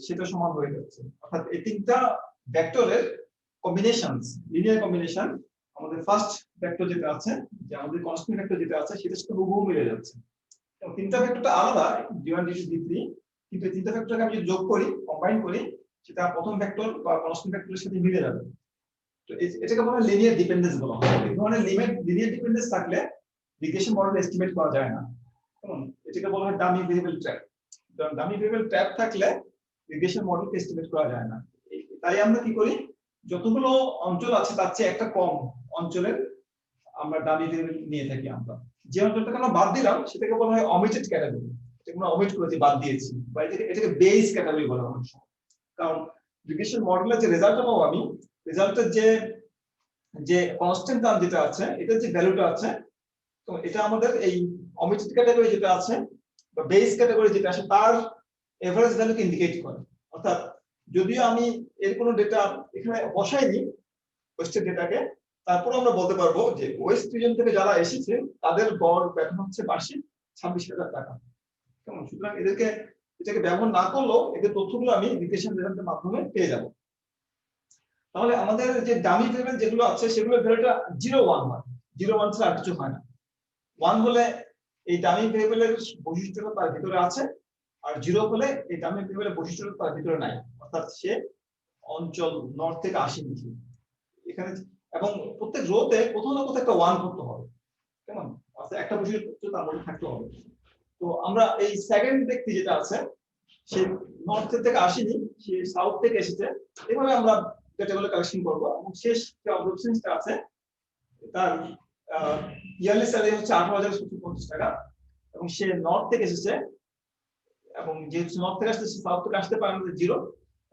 সেটা সমান হয়ে যাচ্ছে। অর্থাৎ এই তিনটা ভেক্টরের কম্বিনেশনস, লিনিয়ার কম্বিনেশন, আমাদের ফার্স্ট ভেক্টর যেটা আছে, যে আমাদের কনস্ট্যান্ট ভেক্টর যেটা আছে সেটার সাথে হুবহু মিলে যাচ্ছে। এবং তিনটা ভেক্টরটা আলাদা, d1 d2 d3, কিন্তু এই তিনটা ভেক্টরকে আমি যদি যোগ করি, কম্বাইন করি, সেটা প্রথম ভেক্টর বা কনস্ট্যান্ট ভেক্টরের সাথে মিলে যাবে। তো এটাকে বলা হয় লিনিয়ার ডিপেন্ডেন্স বলা হয়। এই ধরনের লিনিয়ার ডিপেন্ডেন্স থাকলে রিগ্রেশন মডেল এস্টিমেট করা যায় না। কেমন, এটাকে বলা হয় dummy variable trap. Dummy variable trap থাকলে রিগ্রেশন মডেলকে এস্টিমেট করা যায় না। তাই আমরা কি করি, যতগুলো অঞ্চল আছে তার চেয়ে একটা কম অঞ্চলের আমরা ডামি ভেরিয়েবল নিয়ে থাকি। আমরা যে অঞ্চলটাকে আমরা বাদ দিলাম সেটাকে বলা হয় অমিটেড ক্যাটাগরি, এটাকে আমরা অমিট করেছি, বাদ দিয়েছি, বা এটাকে বেস ক্যাটাগরি বলা হয়। কারণ রিগ্রেশন মডেলের যে রেজাল্টটা পাবো আমি, রেজাল্টের যে কনস্ট্যান্ট টার্ম যেটা আছে, এটার যে ভ্যালুটা আছে, তো এটা আমাদের এই অমিটেড ক্যাটাগরি যেটা আছে বা বেস ক্যাটাগরি যেটা আছে তার এভারেজ ভ্যালুকে ইন্ডিকেট করে। অর্থাৎ যদিও আমি এর কোনো ডেটা এখানে বসাইনি ওয়েস্টের ডেটাকে, তারপর আমরা বলতে পারবো যে ওয়েস্ট রিজন থেকে যারা এসেছে তাদের গড় বেতন হচ্ছে বার্ষিক 26,000 টাকা। কেমন, সুতরাং এটাকে ব্যবহার না করলেও এদের তথ্যগুলো আমি রিগ্রেশন রেজাল্টের মাধ্যমে পেয়ে যাব। তাহলে আমাদের যে ডামি ভেরিয়েবল যেগুলো আছে সেগুলোর ভ্যালুটা 0 1 হয়, 0 1 ছাড়া আর কিছু হয় না। 1 হলে এই ডামি ভেরিয়েবলের বৈশিষ্ট্যটা তার ভিতরে আছে, আর 0 হলে এই ডামি ভেরিয়েবলের বৈশিষ্ট্যটা তার ভিতরে নাই, অর্থাৎ সে অঞ্চল নর্থ থেকে আসেনি এখানে। এবং প্রত্যেক রোতে কোথাও না কোথাও একটা 1 করতে হবে, কেমন, অর্থাৎ একটা বৈশিষ্ট্য তার মধ্যে থাকতে হবে। তো আমরা এই সেকেন্ড ব্যক্তি যেটা আছে সে নর্থ থেকে আসেনি, সে সাউথ থেকে এসেছে, এভাবে আমরা ডেটাগুলো কালেকশন করব। এবং শেষ যে অবজেকশনটা আছে তার ইয়ারলি স্যালারি হচ্ছে 18,750 টাকা, এবং সে নর্থ থেকে এসেছে, এবং যেহেতু নর্থ থেকে আসছে সাউথ থেকে আসতে পারে আমাদের 0,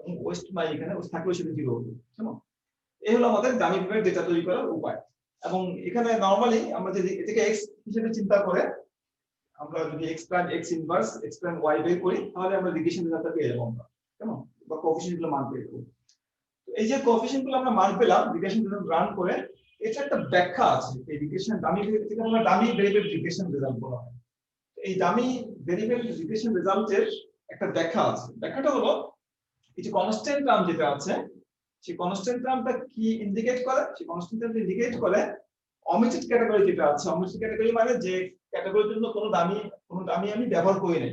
এবং ওয়েস্ট নাই এখানে, ওয়েস্ট থাকলেও সেটা 0 হবে, কেমন। এই হলো আমাদের ডামি ভেরিয়েবল ডেটা তৈরি করার উপায়। এবং এখানে নরমালি আমরা যদি এটাকে x হিসেবে চিন্তা করে আমরা যদি x prime x inverse x prime y বের করি, তাহলে আমরা রিগ্রেশন রেজাল্টটা পেয়ে যাবো আমরা, কেমন, বা কোএফিশিয়েন্ট গুলো মান পেয়ে যাবো। তো এই যে কোএফিশিয়েন্ট গুলো আমরা মান পেলাম রিগ্রেশন রেজাল্ট রান করে, এটা একটা ব্যাখ্যা আছে এই রিগ্রেশন ডামি ভেরিয়েবল থেকে আমরা ডামি ভেরিয়েবল রিগ্রেশন রেজাল্ট বলা হয়। এই ডামি ভেরিয়েবল রিগ্রেশন রেজাল্টের একটা ব্যাখ্যা আছে। ব্যাখ্যাটা হলো এই যে কনস্ট্যান্ট টার্ম যেটা আছে, সেই কনস্ট্যান্ট টার্মটা কি ইন্ডিকেট করে, সেই কনস্ট্যান্ট টার্মটা ইন্ডিকেট করে অমিটেড ক্যাটাগরি যেটা আছে। অমিটেড ক্যাটাগরি মানে যে ক্যাটাগরির জন্য কোনো দামি আমি ব্যবহার করি নাই,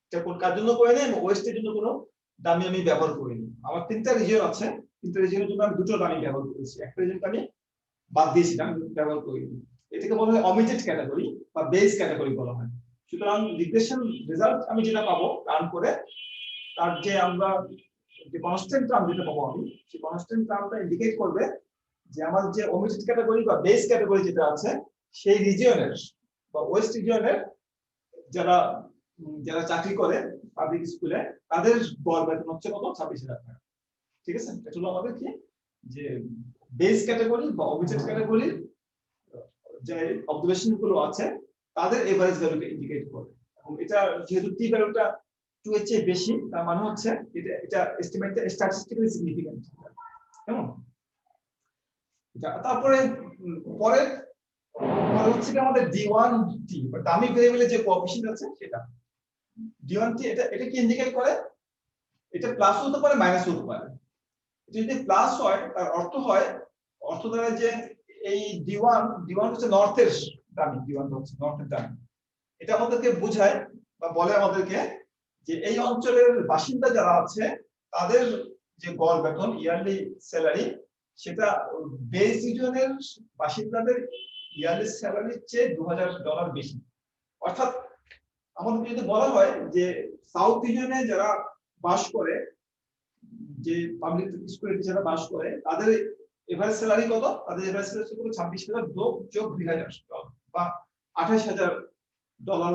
এটা কোন কার জন্য করি নাই, এবং ওয়েস্টের জন্য কোনো দামি আমি ব্যবহার করিনি। আমার 3টা রিজিয়ন আছে, 3টা রিজিয়নের জন্য আমি 2টো দামি ব্যবহার করেছি, একটা রিজিয়নকে আমি বাদ দিয়েছিলাম, ব্যবহার করিনি। এটাকে বলা হয় অমিটেড ক্যাটাগরি বা বেস ক্যাটাগরি বলা হয়। সুতরাং রিগ্রেশন রেজাল্ট আমি যেটা পাবো রান করে, তার যে আমরা যে কনস্ট্যান্ট টার্ম যেটা পাবো আমি, সেই কনস্ট্যান্ট টার্মটা ইন্ডিকেট করবে যে আমার যে ওমিটেড ক্যাটাগরি বা বেস ক্যাটাগরি যেটা আছে সেই রিজিয়নের বা ওয়েস্ট রিজিয়নের যারা যারা চাকরি করে পাবলিক স্কুলে, তাদের গড় বেতন হচ্ছে কত, 26,000 টাকা। ঠিক আছে, এটা হলো আমাদের কি যে বেস ক্যাটাগরি বা ওমিটেড ক্যাটাগরির যে অবজারভেশন গুলো আছে তাদের এভারেজ ভ্যালুকে ইন্ডিকেট করে। এবং এটা যেহেতু টি ভ্যালুটা 2 এর চেয়ে বেশি, তার মানে হচ্ছে এটা এস্টিমেটটা স্ট্যাটিস্টিক্যালি সিগনিফিক্যান্ট, কেমন। তারপরে পরে হচ্ছে কি আমাদের D1T বা ডামি ভেরিয়েবলের যে কোএফিশিয়েন্ট আছে সেটা D1T, এটা কি ইন্ডিকেট করে, এটা প্লাস হতে পারে মাইনাস হতে পারে। যদি প্লাস হয় তার অর্থ দ্বারা যে এই D1 হচ্ছে নর্থের দামি, D1 হচ্ছে নর্থের দামি। এটা আমাদেরকে বোঝায় বা বলে আমাদেরকে যে এই অঞ্চলের বাসিন্দা যারা আছে তাদের যে গড় বেতন ইয়ারলি স্যালারি, সেটা বেস রিজনের বাসিন্দাদের ইয়ারলি স্যালারির চেয়ে $2,000 বেশি। অর্থাৎ আমাদের যদি বলা হয় যে সাউথ রিজনে যারা বাস করে, যে পাবলিক স্কুলে যারা বাস করে, তাদের এভারেজ স্যালারি কত, তাদের এভারেজ স্যালারি কত, 26,000 যোগ 2,000 বা $28,000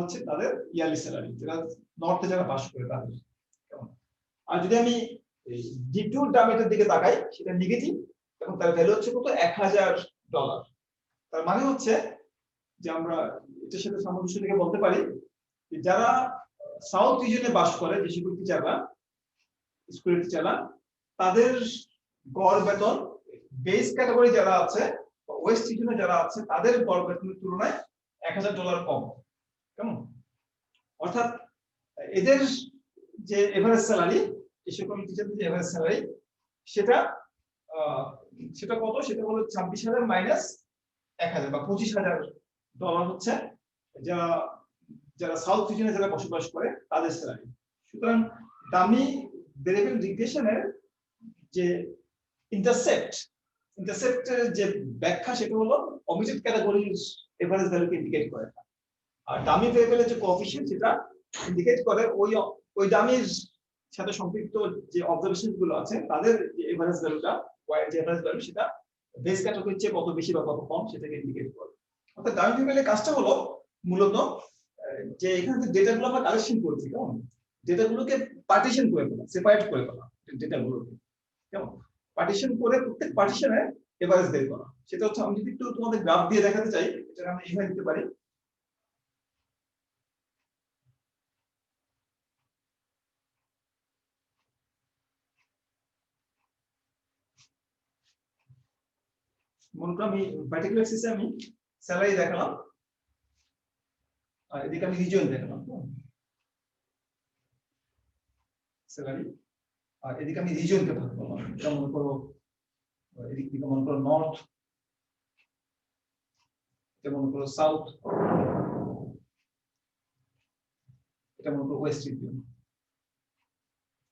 হচ্ছে তাদের ইয়ারলি স্যালারি, যারা নর্থে যারা বাস করে তাদের। আর যদি আমি D2 ডামিটার দিকে তাকাই, সেটা নেগেটিভ এবং তার ভ্যালু হচ্ছে কত, $1,000। তার মানে হচ্ছে যে আমরা এটার সাথে সামঞ্জস্য থেকে বলতে পারি যে যারা সাউথ রিজনে বাস করে, যে সকল টিচাররা স্কুলের টিচাররা, তাদের গড় বেতন বেস ক্যাটাগরি যারা আছে ওয়েস্ট রিজনে যারা আছে তাদের গড় বেতনের তুলনায় $1,000 কম, কেমন। অর্থাৎ এদের যে এভারেজ স্যালারি, এই সকল টিচারদের যে এভারেজ স্যালারি সেটা কত, সেটা হলো 26,000 মাইনাস 1,000 বা $25,000 হচ্ছে যারা সাউথ রিজনে যারা বসবাস করে তাদের স্যালারি। সুতরাং ডামি ভেরিয়েবল রিগ্রেশনের যে ইন্টারসেপ্টের যে ব্যাখ্যা, সেটা হলো অমিটেড ক্যাটাগরির এভারেজ ভ্যালুকে ইন্ডিকেট করে। আর ডামি ভেরিয়েবলের যে কোএফিশিয়েন্ট সেটা ইন্ডিকেট করে ওই ডামির সাথে সম্পৃক্ত যে অবজারভেশন গুলো আছে তাদের যে এভারেজ ভ্যালুটা, ওয়াই যে এভারেজ ভ্যালু, সেটা বেস ক্যাটাগরির চেয়ে কত বেশি বা কত কম সেটাকে ইন্ডিকেট করে। অর্থাৎ ডামি ভেরিয়েবলের কাজটা হলো মূলত যে এখানে যে ডেটাগুলো আমরা কালেকশন করছি, কেমন, ডেটাগুলোকে পার্টিশন করে ফেলা, সেপারেট করে ফেলা ডেটাগুলোকে, কেমন, পার্টিশন করে প্রত্যেক পার্টিশনে এভারেজ বের করা। সেটা হচ্ছে আমি যদি একটু তোমাদের গ্রাফ দিয়ে দেখাতে চাই, এটা আমরা এইভাবে দিতে পারি। মনে করো আমি পার্টিকুলার এক্সিসে আমি স্যালারি দেখালাম, আর এদিকে আমি রিজিয়ন দেখালাম, স্যালারি, আর এদিকে আমি রিজিয়নকে ভাগ করলাম। এটা মনে করো এদিক থেকে মনে করো নর্থ, এটা মনে করো সাউথ, এটা মনে করো ওয়েস্ট রিজিয়ন,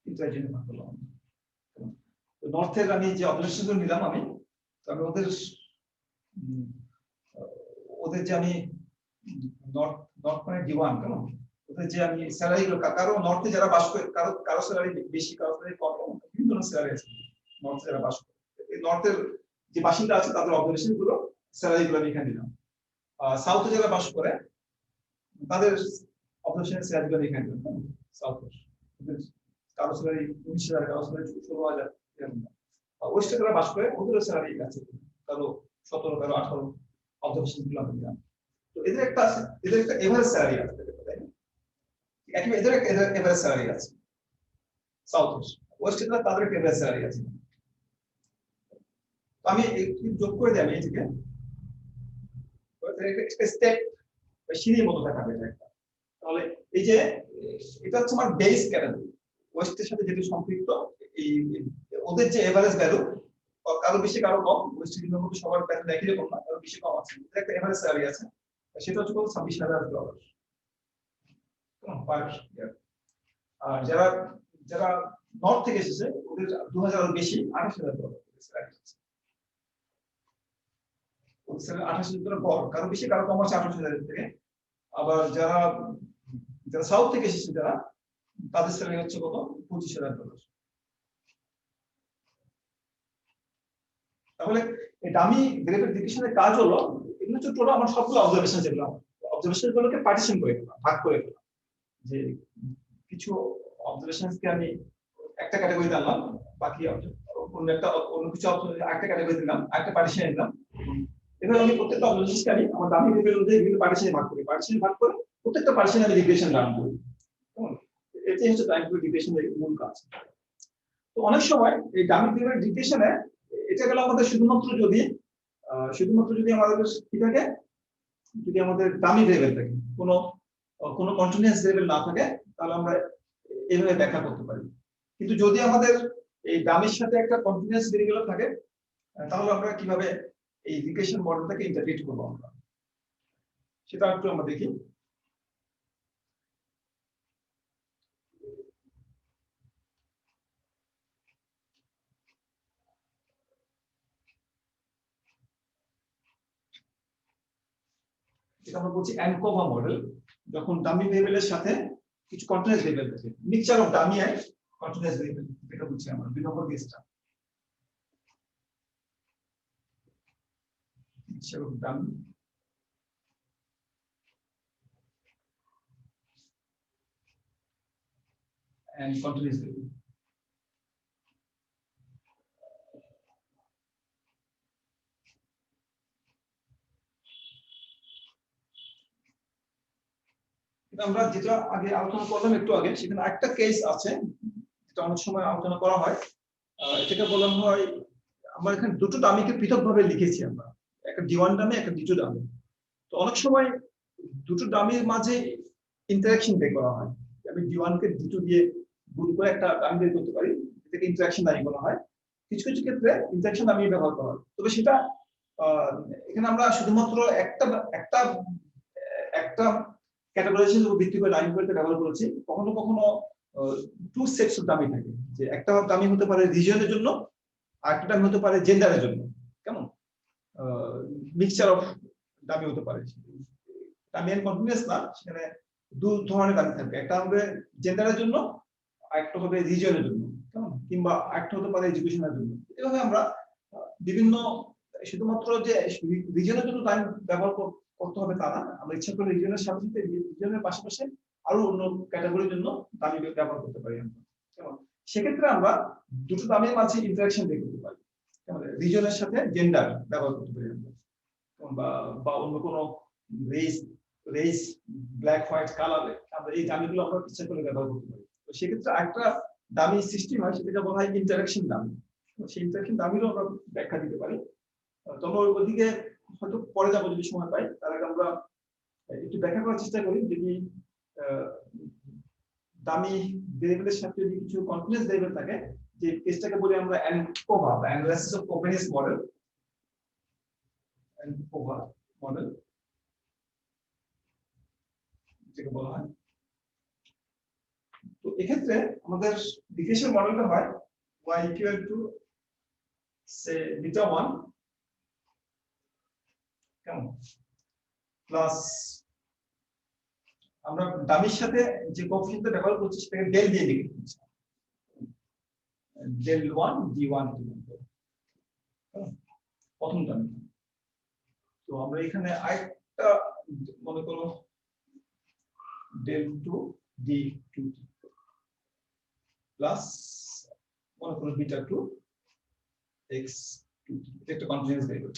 ইন্টারজেনে ভাগ করলাম। নর্থের আমি যে অবজারভেশন নিলাম আমি, তো আমি ওদের যে আমি নর্থ নর্থ মানে D1 কেমন, ওদের যে আমি স্যালারি গুলো, কারো নর্থে যারা বাস করে কারো স্যালারি বেশি, কারো স্যালারি কম, বিভিন্ন স্যালারি আছে নর্থে যারা বাস করে। এই নর্থের যে বাসিন্দা আছে তাদের অবজারভেশন গুলো, স্যালারি গুলো আমি এখানে দিলাম। সাউথে যারা বাস করে তাদের অবজারভেশন স্যালারি গুলো এখানে দিলাম। সাউথের কারো স্যালারি 19,000, কারো স্যালারি 16,000 এরকম। ওয়েস্টে যারা বাস করে ওদের স্যালারি আছে কারো 17, কারো 18 অবজারভেশন গুলো আমি দিলাম। তো এদের একটা এভারেজ স্যালারি আছে, তাই না? একই এদের একটা এভারেজ স্যালারি আছে সাউথ ওয়েস্ট, তাদের একটা এভারেজ স্যালারি আছে। তো আমি একটু যোগ করে দিই আমি এটাকে, স্টেপ সিঁড়ির মতো দেখাবে এটা একটা। তাহলে এই যে এটা হচ্ছে আমার বেস ক্যাটাগরি, ওয়েস্টের সাথে যেটা সম্পৃক্ত, এই ওদের যে এভারেজ ভ্যালু, কারো বেশি কারো কম, ওয়েস্টের জন্য কিন্তু সবার প্যাটার্ন একই রকম না, কারো বেশি কম আছে, একটা এভারেজ স্যালারি আছে, সেটা হচ্ছে $26,000 পার ইয়ার। আর যারা যারা নর্থ থেকে এসেছে ওদের 2,000 বেশি, $28,000 স্যালারি আছে। ওদের স্যালারি $28,000 গড়, কারো বেশি কারো কম আছে 28,000 থেকে। আবার যারা যারা সাউথ থেকে এসেছে যারা, তাদের স্যালারি হচ্ছে কত, $25,000। তাহলে এই ডামি ভেরিফিকেশনের কাজ হলো, এগুলো হচ্ছে টোটাল আমার সবগুলো অবজারভেশন, যেগুলো অবজারভেশন গুলোকে পার্টিশন করে ফেলা, ভাগ করে ফেলা, যে কিছু অবজারভেশনকে আমি একটা ক্যাটাগরি দিলাম, বাকি অন্য কিছু একটা ক্যাটাগরি দিলাম, একটা পার্টিশন দিলাম। এভাবে আমি প্রত্যেকটা অবজারভেশনকে আমি আমার ডামি ভেরিয়েবল অনুযায়ী বিভিন্ন পার্টিশনে ভাগ করি, পার্টিশনে ভাগ করে প্রত্যেকটা পার্টিশনে আমি রিগ্রেশন রান করি। এটাই হচ্ছে ডামি রিগ্রেশনের মূল কাজ। তো অনেক সময় এই ডামি ভেরিয়েবল রিগ্রেশনে এটা গেল আমাদের শুধুমাত্র যদি আমাদের কি থাকে, যদি আমাদের ডামি ভেরিয়েবল থাকে, কোনো কন্টিনিউয়াস ভেরিয়েবল না থাকে, তাহলে আমরা এইভাবে ব্যাখ্যা করতে পারি। কিন্তু যদি আমাদের এই ডামির সাথে একটা কন্টিনিউয়াস ভেরিয়েবল থাকে, তাহলে আমরা কিভাবে এই রিগ্রেশন মডেলটাকে ইন্টারপ্রেট করবো আমরা, সেটা একটু আমরা দেখি। এটা আমরা বলছি অ্যানকোভা মডেল, যখন ডামি ভেরিয়েবলের সাথে কিছু কন্টিনিউয়াস ভেরিয়েবল থাকে, mixture of dummy and continuous variable, এটা বলছি আমরা 2 নম্বর কেসটা। Mixture of dummy and continuous variable. আমরা যেটা আগে আলোচনা করলাম একটু আগে, সেখানে একটা কেস আছে যেটা অনেক সময় আলোচনা করা হয়, এটাকে বলা হয়, আমরা এখানে দুটো ডামিকে পৃথকভাবে লিখেছি আমরা, একটা D1 ডামি, একটা D2 ডামি। তো অনেক সময় দুটো ডামির মাঝে ইন্টারঅ্যাকশন বের করা হয়, আমি D1 কে D2 দিয়ে গুণ করে একটা ডামি বের করতে পারি, এটাকে ইন্টারঅ্যাকশন ডামি বলা হয়। কিছু কিছু ক্ষেত্রে ইন্টারঅ্যাকশন ডামি ব্যবহার করা হয়, তবে সেটা এখানে আমরা শুধুমাত্র একটা একটা একটা ক্যাটাগরাইজেশনের উপর ভিত্তি করে ডামি করতে ব্যবহার করেছি। কখনো কখনো টু সেটস অফ ডামি থাকে, যে একটা ডামি হতে পারে রিজিয়নের জন্য, আর একটা ডামি হতে পারে জেন্ডারের জন্য, কেমন মিক্সচার অফ ডামি হতে পারে। ডামি এন্ড কন্টিনিউয়াস না, সেখানে দু ধরনের ডামি থাকবে, একটা হবে জেন্ডারের জন্য, আর একটা হবে রিজিয়নের জন্য, কেমন, কিংবা একটা হতে পারে এডুকেশনের জন্য। এভাবে আমরা বিভিন্ন, শুধুমাত্র যে রিজিয়নের জন্য ডামি ব্যবহার করতে হবে তা না, আমরা ইচ্ছা করে রিজিয়নের সাথে সাথে রিজিয়নের পাশাপাশি আরো অন্য ক্যাটাগরির জন্য দামি ব্যবহার করতে পারি আমরা। কেমন, সেক্ষেত্রে আমরা দুটো দামের মাঝে ইন্টারঅ্যাকশন বের করতে পারি, কেমন, রিজিয়নের সাথে জেন্ডার ব্যবহার করতে পারি আমরা, বা অন্য কোনো রেস ব্ল্যাক হোয়াইট কালার, আমরা এই দামিগুলো আমরা ইচ্ছা করে ব্যবহার করতে পারি। তো সেক্ষেত্রে একটা দামি সৃষ্টি হয়, সেটাকে বলা হয় ইন্টারঅ্যাকশন দামি। সেই ইন্টারঅ্যাকশন দামিরও আমরা ব্যাখ্যা দিতে পারি, তবে ওইদিকে হয়তো পরে যাবো যদি সময় পাই। তার আগে আমরা একটু ব্যাখ্যা করার চেষ্টা করি, যদি দামি ভেরিয়েবলের সাথে যদি কিছু কন্টিনিউয়াস ভেরিয়েবল থাকে, যে কেসটাকে বলি আমরা অ্যানকোভা বা analysis of covariance model, ANCOVA model যেটা বলা হয়। এক্ষেত্রে আমাদের রিগ্রেশন মডেলটা হয় y ইকুয়াল টু সে বিটা 1 কেমন প্লাস আমরা ডামির সাথে যে কোএফিসিয়েন্ট ব্যবহার করছি সেটাকে ডেল দিয়ে লিখে দিচ্ছি ডেল 1 d1 প্রথম ডামি। তো আমরা এখানে আরেকটা মনে করো ডেল 2 d2 প্লাস মনে করো বিটা 2 x2 এটা একটা কন্টিনিউয়াস ভেরিয়েবল।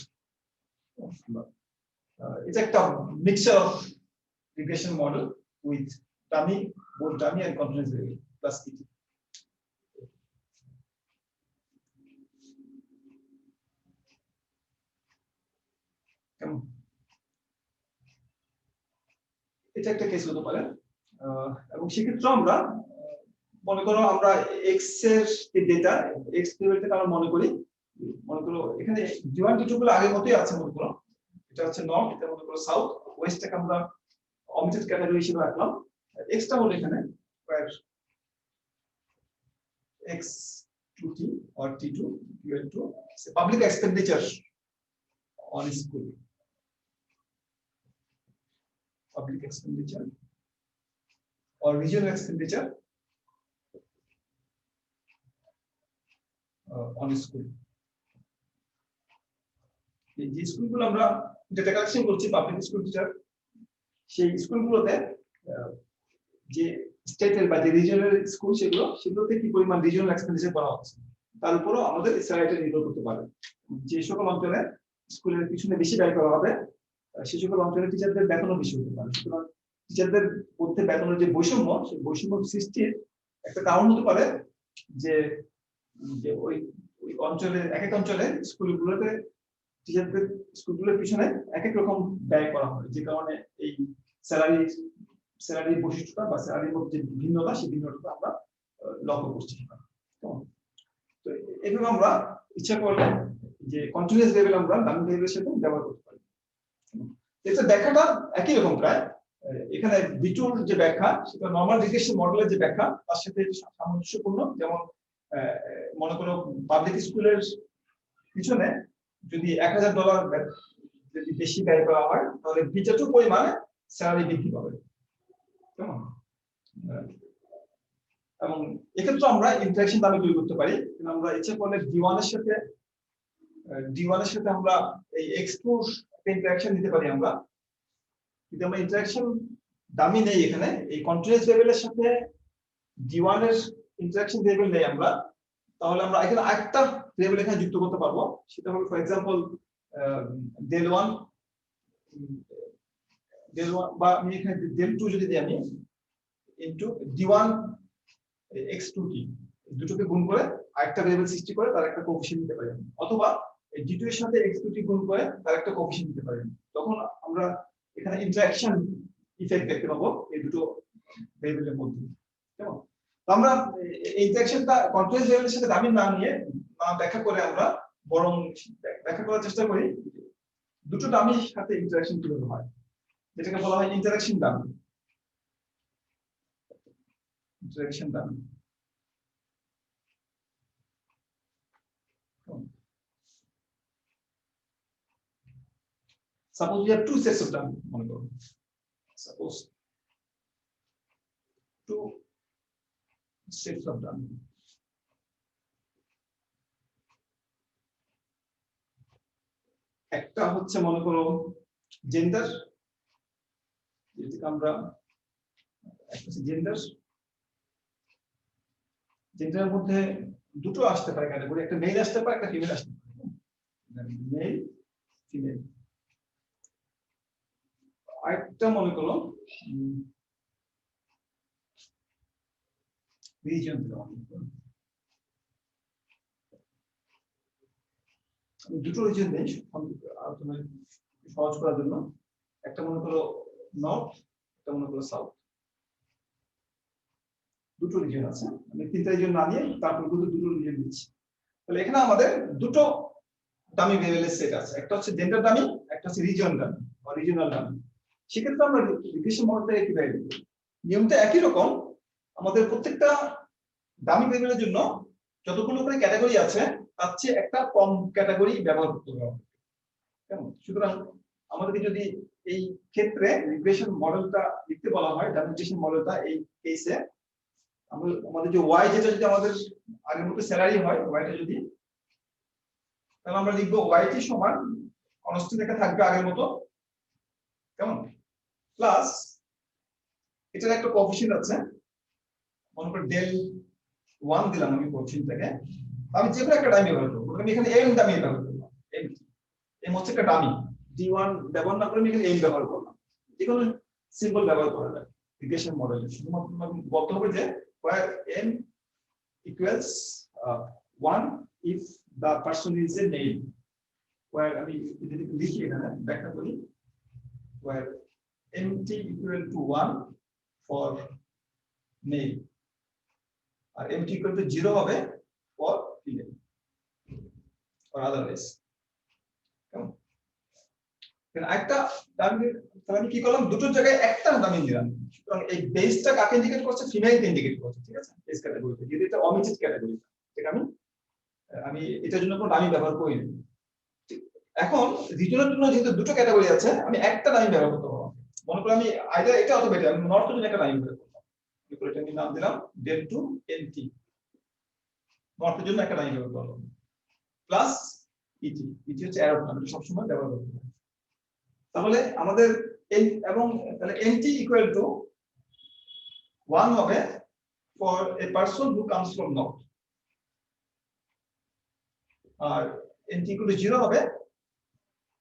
it's একটা mixture of regression model with dummy, both dummy and continuous variable plus et. এটা একটা কেস হতে পারে এবং সেক্ষেত্রে আমরা মনে করো আমরা x এর যে ডেটা x ভেরিয়েবলটা আমরা মনে করো এখানে d1 d2 গুলো আগের মতই আছে মনে করো এটা হচ্ছে নর্থ এটা মনে করো সাউথ ওয়েস্টটাকে আমরা omitted ক্যাটাগরি হিসেবে রাখলাম x টা হলো এখানে where x2t or t2 equal to public expenditure on school, public expenditure or regional expenditure on school. যে স্কুলগুলো আমরা ডেটা কালেকশন করছি পাবলিক স্কুল টিচার সেই স্কুলগুলোতে যে স্টেটের বা যে রিজিওনাল স্কুল সেগুলোতে কি পরিমাণ রিজিওনাল এক্সপেন্ডিচার করা হচ্ছে তার উপরও আমাদের স্যালারিটা নির্ভর করতে পারে। যে সকল অঞ্চলে স্কুলের পিছনে বেশি ব্যয় করা হবে সেই সকল অঞ্চলে টিচারদের বেতনও বেশি হতে পারে। সুতরাং টিচারদের মধ্যে বেতনের যে বৈষম্য সেই বৈষম্য সৃষ্টির একটা কারণ হতে পারে যে ওই অঞ্চলে এক এক অঞ্চলে স্কুলগুলোতে টিচারদের স্কুলগুলোর পিছনে এক এক রকম ব্যয় করা হয় যে কারণে এই স্যালারির বৈশিষ্ট্যটা বা স্যালারির মধ্যে যে ভিন্নতা সেই ভিন্নতা আমরা লক্ষ্য করছি। তো এইভাবে আমরা ইচ্ছা করলে যে কন্টিনিউয়াস লেভেল আমরা ডামি ভেরিয়েবলের সাথে ব্যবহার করতে পারি। এটা ব্যাখ্যাটা একই রকম প্রায় এখানে বিটুর যে ব্যাখ্যা সেটা নরমাল রিগ্রেশন মডেলের যে ব্যাখ্যা তার সাথে সামঞ্জস্যপূর্ণ। যেমন মনে করো পাবলিক স্কুলের পিছনে যদি $1000 যদি বেশি ব্যয় করা হয় তাহলে বিটা2 পরিমাণে স্যালারি বৃদ্ধি পাবে কেমন। এবং এক্ষেত্রে আমরা ইন্টারাকশন দামি তৈরি করতে পারি। আমরা ইচ্ছা করলে d1 এর সাথে আমরা এই x2 একটা ইন্টারাকশন দিতে পারি। আমরা যদি আমরা ইন্টারাকশন দামি নেই এখানে এই কন্টিনিউয়াস ভেরিয়েবলের সাথে d1 এর ইন্টারাকশন ভেরিয়েবল নেই আমরা তাহলে আমরা এখানে আরেকটা ভেরিয়েবল এখানে যুক্ত করতে পারবো সেটা হলো ফর एग्जांपल del1 বা আমি এখানে del2 যদি দিই আমি ইনটু d1 x2t দুটোকে গুণ করে আরেকটা ভেরিয়েবল সৃষ্টি করে তার একটা কোএফিশিয়েন্ট দিতে পারি অথবা এই d2 এর সাথে x2t গুণ করে তার একটা কোএফিশিয়েন্ট দিতে পারি। তখন আমরা এখানে ইন্টারঅ্যাকশন ইফেক্ট দেখতে পাবো এই দুটো ভেরিয়েবলের মধ্যে কেমন। আমরা এই ইন্টারঅ্যাকশনটা কন্টিনিউয়াস ভেরিয়েবলের সাথে দামি না নিয়ে ব্যাখ্যা করে আমরা বরং ব্যাখ্যা করার চেষ্টা করি দুটো ডামির সাথে ইন্টারঅ্যাকশন কিভাবে হয় যেটাকে বলা হয় interaction dummy. Interaction dummy suppose we have two sets of dummy মনে করো suppose two sets of dummy একটা হচ্ছে মনে করো জেন্ডার যেটাকে আমরা একটা হচ্ছে জেন্ডারের মধ্যে দুটো আসতে পারে ক্যাটাগরি একটা মেল আসতে পারে একটা ফিমেল আসতে পারে মেল ফিমেল। আরেকটা মনে করো রিজিয়ন দুটো রিজিয়ন নেই সহজ করার জন্য একটা মনে করো নর্থ একটা মনে করো সাউথ দুটো রিজিয়ন আছে আমি তিনটা রিজিয়ন না নিয়ে তারপর দুটো রিজিয়ন দিচ্ছি। তাহলে এখানে আমাদের দুটো ডামি ভেরিয়েবলের সেট আছে একটা হচ্ছে জেন্ডার ডামি একটা হচ্ছে রিজিয়ন ডামি বা রিজিয়নাল ডামি। সেক্ষেত্রে আমরা রিগ্রেশন মডেলটা কিভাবে লিখব নিয়মটা একই রকম আমাদের প্রত্যেকটা দামি ভেরিয়েবলের জন্য যতগুলো করে ক্যাটাগরি আছে তার চেয়ে একটা কম ক্যাটাগরি ব্যবহার করতে হবে। কেমন? সুতরাং আমাদেরকে যদি এই ক্ষেত্রে রিগ্রেশন মডেলটা লিখতে বলা হয়, রিগ্রেশন মডেলটা এই কেসে আমাদের যে ওয়াই যেটা যদি আমাদের আগের মতো স্যালারি হয়, ওয়াইটা যদি, তাহলে আমরা লিখবো ওয়াইটি সমান কনস্ট্যান্ট লেখা থাকবে আগের মতো, কেমন, প্লাস এটার একটা কোএফিশিয়েন্ট আছে, মনে করে ডেল 1 দিলাম আমি কোএফিশিয়েন্টটাকে। আমি যে কোনো একটা ডামি ব্যবহার করব, আমি এখানে এম ডামি ব্যবহার করলাম, এম হচ্ছে একটা ডামি, d1 ব্যবহার না করে আমি এখানে এম ব্যবহার করলাম। যে কোনো সিম্বল ব্যবহার করা যায় রিগ্রেশন মডেলে, শুধুমাত্র বলতে হবে যে where n equals 1 if the person is a male, where আমি যদি লিখি এখানে ব্যাখ্যা করি, where mt equal to 1 for male R mt equal to 0 হবে for female or otherwise। কেমন? একটা দামি, তাহলে আমি কি করলাম, দুটোর জায়গায় একটা দামি দিলাম। সুতরাং এই বেসটা কাকে ইন্ডিকেট করছে? ফিমেলকে ইন্ডিকেট করছে, ঠিক আছে, বেস ক্যাটাগরিতে। যদি এটা অমিটেড ক্যাটাগরি, ঠিক, আমি এটার জন্য কোনো দামি ব্যবহার করি না। এখন রিজনের জন্য যেহেতু দুটো ক্যাটাগরি আছে, আমি একটা দামি ব্যবহার করতে পারবো। মনে করি আমি আইদার এটা অথবা এটা, আমি নর্থের জন্য একটা দামি ব্যবহার করলাম, এটা আমি নাম দিলাম del 2 nt, নর্থের জন্য একটা দামি ব্যবহার করলাম, প্লাস ইটি, ইটি হচ্ছে অ্যারো, আমি সবসময় ব্যবহার করতে পারি। তাহলে আমাদের এবং তাহলে nt equal to 1 হবে for a person who comes from north, R nt equal to 0 হবে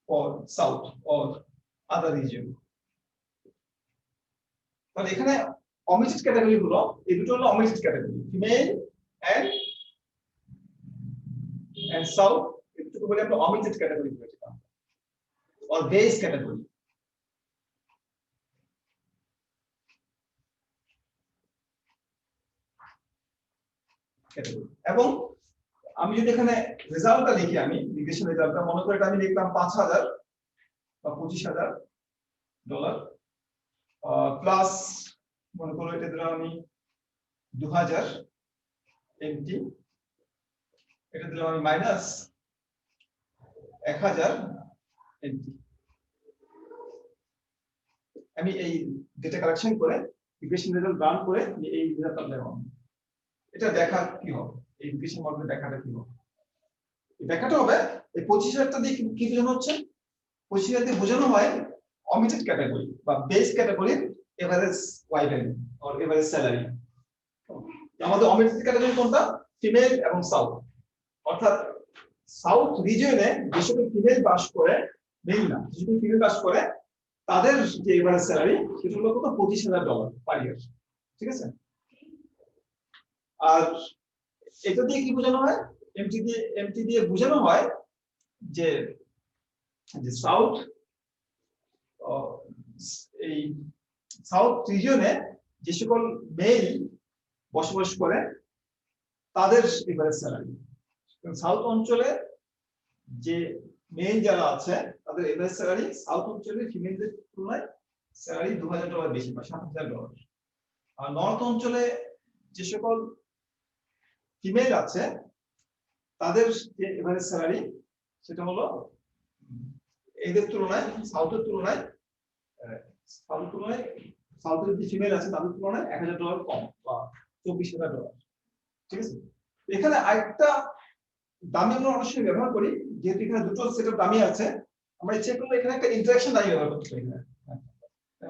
for south or other region। তাহলে এখানে omitted ক্যাটাগরি গুলো, এই দুটো হলো omitted category, female and south, এটুকু বলে আমরা omitted ক্যাটাগরি বলেছিলাম, or base ক্যাটাগরি। এবং আমি যদি এখানে রেজাল্টটা লিখি, আমি রিগ্রেশন রেজাল্টটা মনে করে এটা আমি লিখলাম 5000 বা $25,000 প্লাস মনে করো এটা দিলাম আমি 2000 এমটি, এটা দিলাম আমি মাইনাস 1000 এমটি। আমি এই ডেটা কালেকশন করে রিগ্রেশন রেজাল্ট রান করে এই রেজাল্টটা পেলাম। এটা দেখা কি হবে, এই রিগ্রেশন মডেলের দেখাটা কি হবে? এই দেখাটা হবে এই 25000টা দিয়ে কি বোঝানো হচ্ছে? 25000 দিয়ে বোঝানো হয় অমিটেড ক্যাটাগরি বা বেস ক্যাটাগরির average Y value or average salary. আমাদের অমিটেড ক্যাটাগরি কোনটা? ফিমেল এবং সাউথ, অর্থাৎ সাউথ রিজিয়নে যে সকল ফিমেল বাস করে, মেল না, যে সকল ফিমেল বাস করে তাদের যে এভারেজ স্যালারি সেটা হলো কত? $25000 পার ইয়ার, ঠিক আছে। আর এটা দিয়ে কি বোঝানো হয়? এমটি দিয়ে বোঝানো হয় যে সাউথ, এই সাউথ রিজিয়নে যে সকল মেল বসবাস করে তাদের এভারেজ স্যালারি। সাউথ অঞ্চলে যে মেল যারা আছে তাদের এভারেজ স্যালারি সাউথ অঞ্চলে ফিমেলদের তুলনায় স্যালারি $2000 বেশি বা $7000। আর নর্থ অঞ্চলে যে সকল ফিমেল আছে তাদের যে এভারেজ স্যালারি সেটা হলো এদের তুলনায় সাউথের তুলনায় সাউথের যে ফিমেল আছে তাদের তুলনায় $1000 কম বা $24000, ঠিক আছে। এখানে আরেকটা দামি আমরা অনেক সময় ব্যবহার করি, যেহেতু এখানে দুটো সেট অফ দামি আছে, আমরা ইচ্ছা করলে এখানে একটা ইন্টারাকশন দামি ব্যবহার করতে পারি।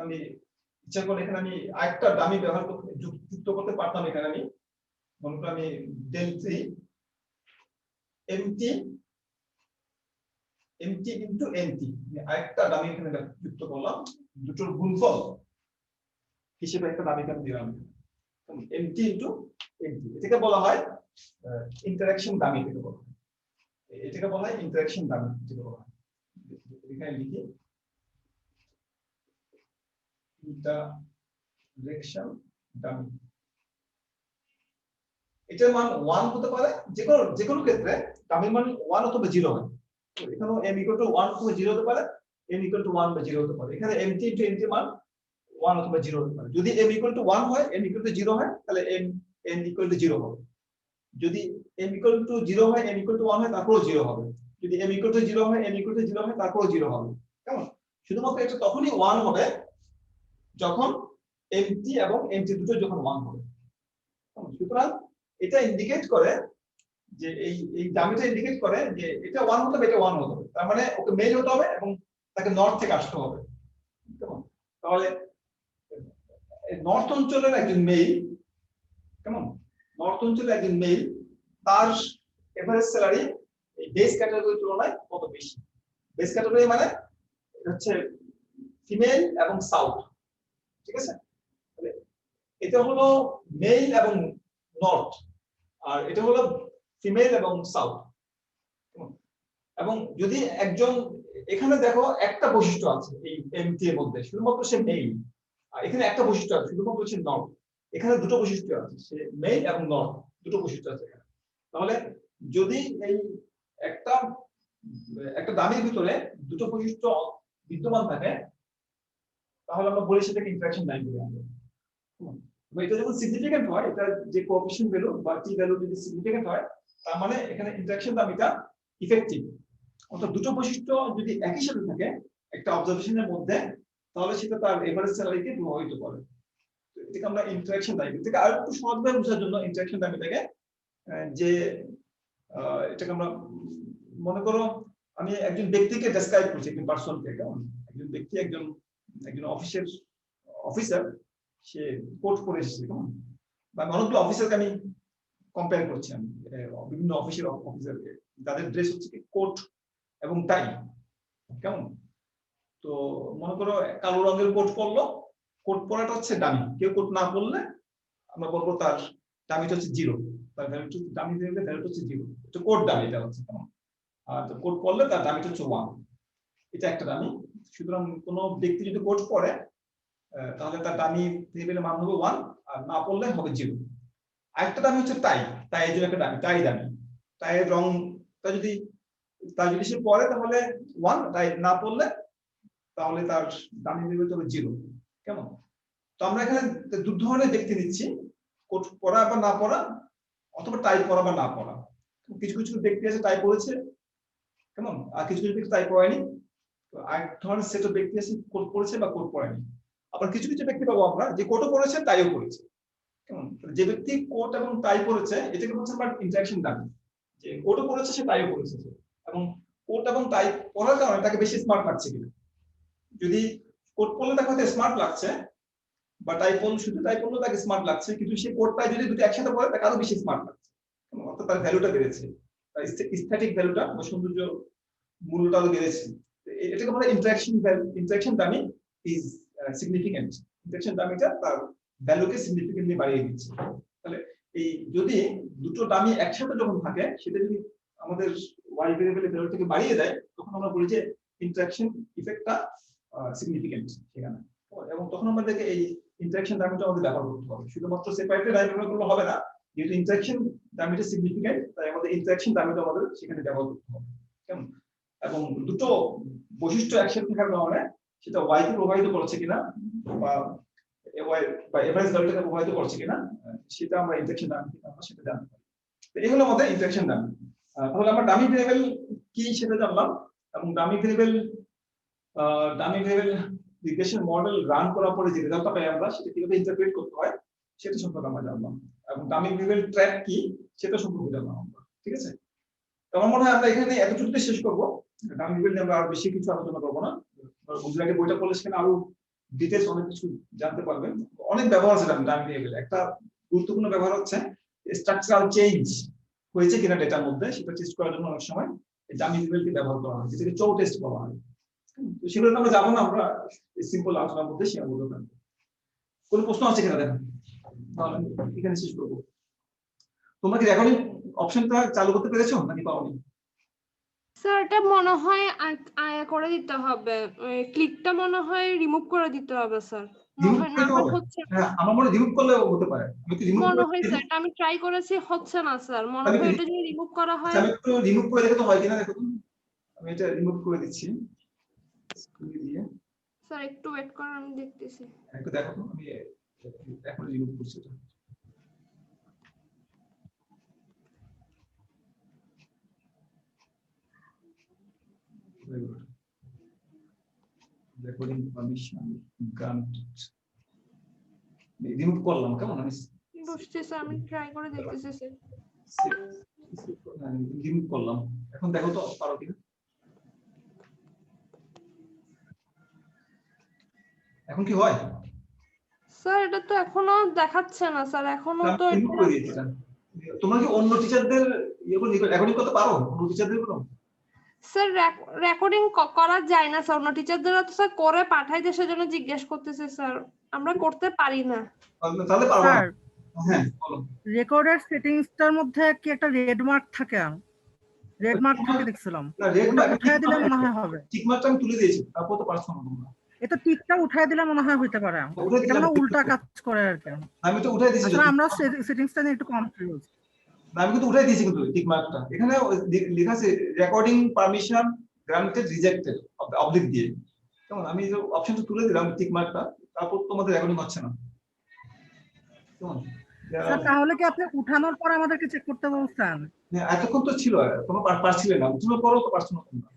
আমি ইচ্ছা করলে এখানে আমি আরেকটা দামি ব্যবহার করতে যুক্ত করতে পারতাম। এখানে আমি মনে করি আমি del 3 mt into nt আরেকটা দামি এখানে যুক্ত করলাম, দুটোর গুণফল হিসেবে একটা দামি এখানে দিলাম, mt into nt। এটাকে বলা হয় ইন্টারাকশন দামি, এটাকে বলা হয়, এটাকে বলা হয় ইন্টারাকশন দামি, যেটা বলা হয় এখানে লিখি ইন্টারাকশন দামি। এটার মান 1 হতে পারে, যে কোনো ক্ষেত্রে দামির মান 1 অথবা 0 হয়। এখানে m equal to 1 অথবা 0 হতে পারে, n equal to 1 বা 0 হতে পারে। এখানে mt into nt মান 1 অথবা 0 হতে পারে। যদি m equal to 1 হয়, n equal to 0 হয়, তাহলে n equal to 0 হবে। যদি m equal to 0 হয়, n equal to 1 হয়, তারপরেও 0 হবে। যদি m equal to 0 হয়, n equal to 0 হয়, তারপরেও 0 হবে। কেমন? শুধুমাত্র এটা তখনই 1 হবে যখন empty এবং empty দুটো যখন 1 হবে। কেমন? সুতরাং এটা ইন্ডিকেট করে যে এই ডামিটা ইন্ডিকেট করে যে এটা 1 হতে হবে, এটা 1 হতে হবে। তার মানে ওকে মেল হতে হবে এবং তাকে নর্থ থেকে আসতে হবে। কেমন? তাহলে নর্থ অঞ্চলের একজন মেল, কেমন, নর্থ অঞ্চলের একজন মেল, তার এভারেজ স্যালারি এই বেস ক্যাটাগরির তুলনায় কত বেশি? বেস ক্যাটাগরি মানে হচ্ছে ফিমেল এবং সাউথ, ঠিক আছে? তাহলে এটা হলো মেল এবং নর্থ, আর এটা হলো ফিমেল এবং সাউথ। এবং যদি একজন, এখানে দেখো একটা বৈশিষ্ট্য আছে এই এমটি এর মধ্যে, শুধুমাত্র সে মেল, আর এখানে একটা বৈশিষ্ট্য আছে শুধুমাত্র সে নর্থ। এখানে দুটো বৈশিষ্ট্য আছে, সে মেল এবং নর্থ, দুটো বৈশিষ্ট্য আছে এখানে। তাহলে যদি এই একটা দামের ভিতরে দুটো বৈশিষ্ট্য বিদ্যমান থাকে, তাহলে আমরা বলি সেটাকে ইন্টারঅ্যাকশন লাইন বলে। আমরা এটা যখন সিগনিফিকেন্ট হয়, এটা যে কোএফিশিয়েন্ট ভ্যালু বা টি ভ্যালু যদি সিগনিফিকেন্ট হয়, তার মানে এখানে ইন্টারঅ্যাকশন দামিটা ইফেক্টিভ। অর্থাৎ দুটো বৈশিষ্ট্য যদি একই সাথে থাকে একটা অবজারভেশনের মধ্যে, তাহলে সেটা তার এভারেজ স্যালারিকে প্রভাবিত করে। এটাকে আমরা ইন্টারঅ্যাকশন দামি। এটাকে আর একটু সহজভাবে বোঝার জন্য ইন্টারঅ্যাকশন দামিটাকে যে এটাকে আমরা মনে করো আমি একজন ব্যক্তিকে ডেসক্রাইব করছি, একজন পার্সনকে। কেমন? একজন ব্যক্তি, একজন অফিসার, সে কোট পরে এসেছে। কেমন? বা অনেকগুলো অফিসারকে আমি কম্পেয়ার করছি, আমি বিভিন্ন অফিসারকে, তাদের ড্রেস হচ্ছে কি কোট এবং টাই। কেমন? তো মনে করো কালো রঙের কোট পরলো, কোট পরাটা হচ্ছে দামি। কেউ কোট না পরলে আমরা বলবো তার দামিটা হচ্ছে 0, তার ভ্যালু দামি দিলে ভ্যালু হচ্ছে 0। এটা কোট দামি, এটা হচ্ছে। কেমন? আর কোট পরলে তার দামিটা হচ্ছে 1, এটা একটা দামি। সুতরাং কোনো ব্যক্তি যদি কোট পরে তাহলে তার দামি ভেরিয়েবলের মান হবে 1, আর না পরলে হবে 0। আরেকটা দামি হচ্ছে টাই, টাই এর জন্য একটা দামি, টাই দামি। টাইয়ের রংটা যদি সে পরে তাহলে 1, টাই না পরলে তাহলে তার দামি ভেরিয়েবল হবে 0। কেমন? তো আমরা এখানে দু ধরনের ব্যক্তি নিচ্ছি, কোট পরা বা না পরা, অথবা টাই পরা বা না পরা। কিছু কিছু ব্যক্তি আছে টাই পরেছে, কেমন, আর কিছু কিছু ব্যক্তি টাই পরেনি। তো আরেক ধরনের সেট অফ ব্যক্তি আছে কোট পরেছে বা কোট পরেনি। আবার কিছু কিছু ব্যক্তি পাবো আমরা যে কোটও পরেছে টাইও পরেছে। কেমন? যে ব্যক্তি কোট এবং টাই পরেছে এটাকে বলছে আমরা ইন্টারঅ্যাকশন দামি, যে কোটও পরেছে সে টাইও পরেছে, এবং কোট এবং টাই পরার কারণে তাকে বেশি স্মার্ট লাগছে কিনা। যদি কোট পরলে তাকে হয়তো স্মার্ট লাগছে, বা টাই পরলে শুধু টাই পরলে তাকে স্মার্ট লাগছে, কিন্তু সে কোট টাই যদি দুটো একসাথে পরে তাকে আরো বেশি স্মার্ট লাগছে। অর্থাৎ তার ভ্যালুটা বেড়েছে, তার এস্থেটিক ভ্যালুটা বা সৌন্দর্য মূল্যটা আরো বেড়েছে। এটাকে বলা ইন্টারঅ্যাকশন দামি ইজ সিগনিফিকেন্ট। ইন্টারঅ্যাকশন দামিটা তার ভ্যালুকে সিগনিফিকেন্টলি বাড়িয়ে দিচ্ছে। তাহলে এই যদি দুটো দামি একসাথে যখন থাকে, সেটা যদি আমাদের ওয়াই ভেরিয়েবলের ভ্যালুটাকে বাড়িয়ে দেয়, তখন আমরা বলি যে ইন্টারঅ্যাকশন ইফেক্টটা সিগনিফিকেন্ট সেখানে। এবং তখন আমাদেরকে এই ইন্টারঅ্যাকশন দামিটা আমাদের ব্যবহার করতে হবে। শুধুমাত্র সেপারেটলি ব্যবহার করলে হবে না, যেহেতু ইন্টারঅ্যাকশন দামিটা সিগনিফিকেন্ট, তাই আমাদের ইন্টারঅ্যাকশন দামিটা আমাদের সেখানে ব্যবহার করতে হবে। কেমন? এবং দুটো বৈশিষ্ট্য একসাথে থাকার কারণে সেটা ওয়াই কে প্রভাবিত করছে কিনা, বা এভারেজ ভ্যালুটাকে প্রভাবিত করছে কিনা, সেটা আমরা ইন্টারঅ্যাকশন দামি থেকে আমরা সেটা জানতে পারি। তো এই হলো আমাদের ইন্টারঅ্যাকশন দামি। তাহলে আমরা ডামি ভেরিয়েবল কি সেটা জানলাম, এবং dummy variable regression model run করার পরে যে রেজাল্টটা পাই আমরা, সেটা কিভাবে ইন্টারপ্রেট করতে হয় সেটা সম্পর্কে আমরা জানলাম, এবং ডামি ভেরিয়েবল ট্র্যাক কি সেটা সম্পর্কে জানলাম আমরা। ঠিক আছে? তো আমার মনে হয় আমরা এখানে এতটুকুতে শেষ করবো। ডামি ভেরিয়েবল নিয়ে আমরা আর বেশি কিছু আলোচনা করবো না। গুজরাটে বইটা পড়লে সেখানে আরো ডিটেইলস অনেক কিছু জানতে পারবেন। অনেক ব্যবহার আছে ডামি ভেরিয়েবল। একটা গুরুত্বপূর্ণ ব্যবহার হচ্ছে স্ট্রাকচারাল চেঞ্জ হয়েছে কিনা ডেটার মধ্যে, সেটা টেস্ট করার জন্য অনেক সময় ডামি ভেরিয়েবলকে ব্যবহার করা হয়, যেটাকে চৌ টেস্ট বলা হয়। তো সেগুলো আমরা যাবো না, আমরা সিম্পল আলোচনার মধ্যে সীমাবদ্ধ থাকবো। কোনো প্রশ্ন আছে কিনা দেখেন, তাহলে এখানে শেষ করবো। তোমরা কি রেকর্ডিং অপশনটা চালু করতে পেরেছো নাকি পাওনি? স্যার এটা মনে হয় করে দিতে হবে, ক্লিকটা মনে হয় রিমুভ করে দিতে হবে স্যার। হচ্ছে হ্যাঁ, আমার মনে রিমুভ করলে হতে পারে। আমি তো রিমুভ মনে করে হয় স্যার, আমি ট্রাই করেছি, হচ্ছে না স্যার। মনে হয় এটা যদি রিমুভ করা হয়। আমি একটু রিমুভ করে দেখে তো হয় কিনা দেখো। আমি এটা রিমুভ করে দিচ্ছি দিয়ে। স্যার একটু ওয়েট করুন, আমি দেখতেছি। একটু দেখো তো, আমি এখন রিমুভ করছি এটা। রেকর্ডিং পারমিশন গ্রান্টেড রিমুভ করলাম, কেমন আমি বুঝছি স্যার, আমি ট্রাই করে দেখতেছি স্যার। রিমুভ করলাম, এখন দেখো তো পারো কিনা। এখন কি হয়? স্যার এটা তো এখনো দেখাচ্ছে না স্যার, এখনো তো আমি remove করে দিয়েছি এটা। তোমরা কি অন্য টিচারদের রেকর্ডিং করতে পারো, অন্য টিচারদের গুলো? স্যার রেকর্ডিং করা যায় না স্যার, অন্য টিচারদেরও তো স্যার করে পাঠাই দেয়, সেজন্য জিজ্ঞেস করতেছি স্যার, আমরা করতে পারি না। তাহলে পারবো না। স্যার হ্যাঁ বলো। রেকর্ডের সেটিংসটার মধ্যে কি একটা রেড মার্ক থাকে? রেড মার্ক থাকে দেখছিলাম, না রেড ওটা উঠায় দিলে মনে হয় হবে। টিক মার্কটা আমি তুলে দিয়েছি, তারপর তো পারছো না তোমরা। এটা টিকটা উঠায় দিলে মনে হয় হইতে পারে, উঠায় এটা দিলাম, মানে উল্টা কাজ করে আর কি। আমি তো উঠাই দিয়েছি। আসলে আমরা সেটিংসটা নিয়ে একটু কনফিউজ। না আমি কিন্তু উঠাই দিয়েছি কিন্তু টিক মার্কটা, এখানে লেখা আছে recording permission granted rejected oblique দিয়ে, কেমন আমি যে অপশনটা তুলে দিলাম টিক মার্কটা, তারপর তোমাদের রেকর্ডিং হচ্ছে না, কেমন? স্যার তাহলে কি আপনি উঠানোর পর আমাদেরকে চেক করতে বলছেন? এতক্ষণ তো ছিল, তোমরা পারছিলে না, উঠানোর পরও তো পারছো না তোমরা।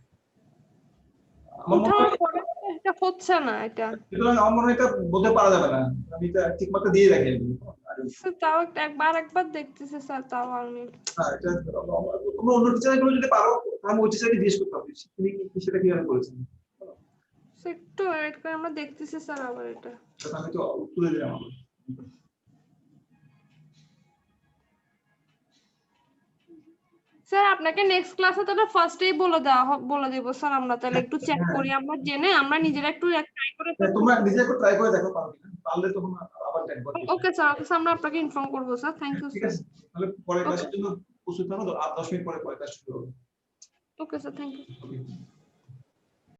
আমার মনে উঠানোর হয় পরে এটা হচ্ছে না এটা। সুতরাং আমার মনে হয় এটা বলতে পারা যাবে না, আমি এটা টিক মার্কটা দিয়ে রাখি আমি। স্যার তাও একবার দেখতেছি স্যার, তাও আমি হ্যাঁ এটা তোমরা অন্য টিচারগুলো যদি পারো তাহলে ওই টিচারকে জিজ্ঞেস করতে হবে তিনি সেটা কিভাবে করেছেন। স্যার একটু ওয়েট করে আমরা দেখতেছি স্যার আবার এটা। আমি তো তুলে দিলাম আমার। স্যার আপনাকে নেক্সট ক্লাসে তাহলে ফার্স্টেই বলে দেব স্যার, আমরা তাহলে একটু চেক করি, আমরা জেনে আমরা নিজেরা একটু ট্রাই করে। তোমরা নিজে একটু ট্রাই করে দেখো পারো কিনা, পারলে তখন আবার ট্রাই করবে। ওকে স্যার, আমরা আপনাকে ইনফর্ম করব স্যার। থ্যাংক ইউ ঠিক স্যার। আছে, তাহলে পরের ক্লাসের জন্য প্রস্তুত থাকো, 10 মিনিট পরে পরের ক্লাস শুরু হবে। Okay sir, thank you. Okay.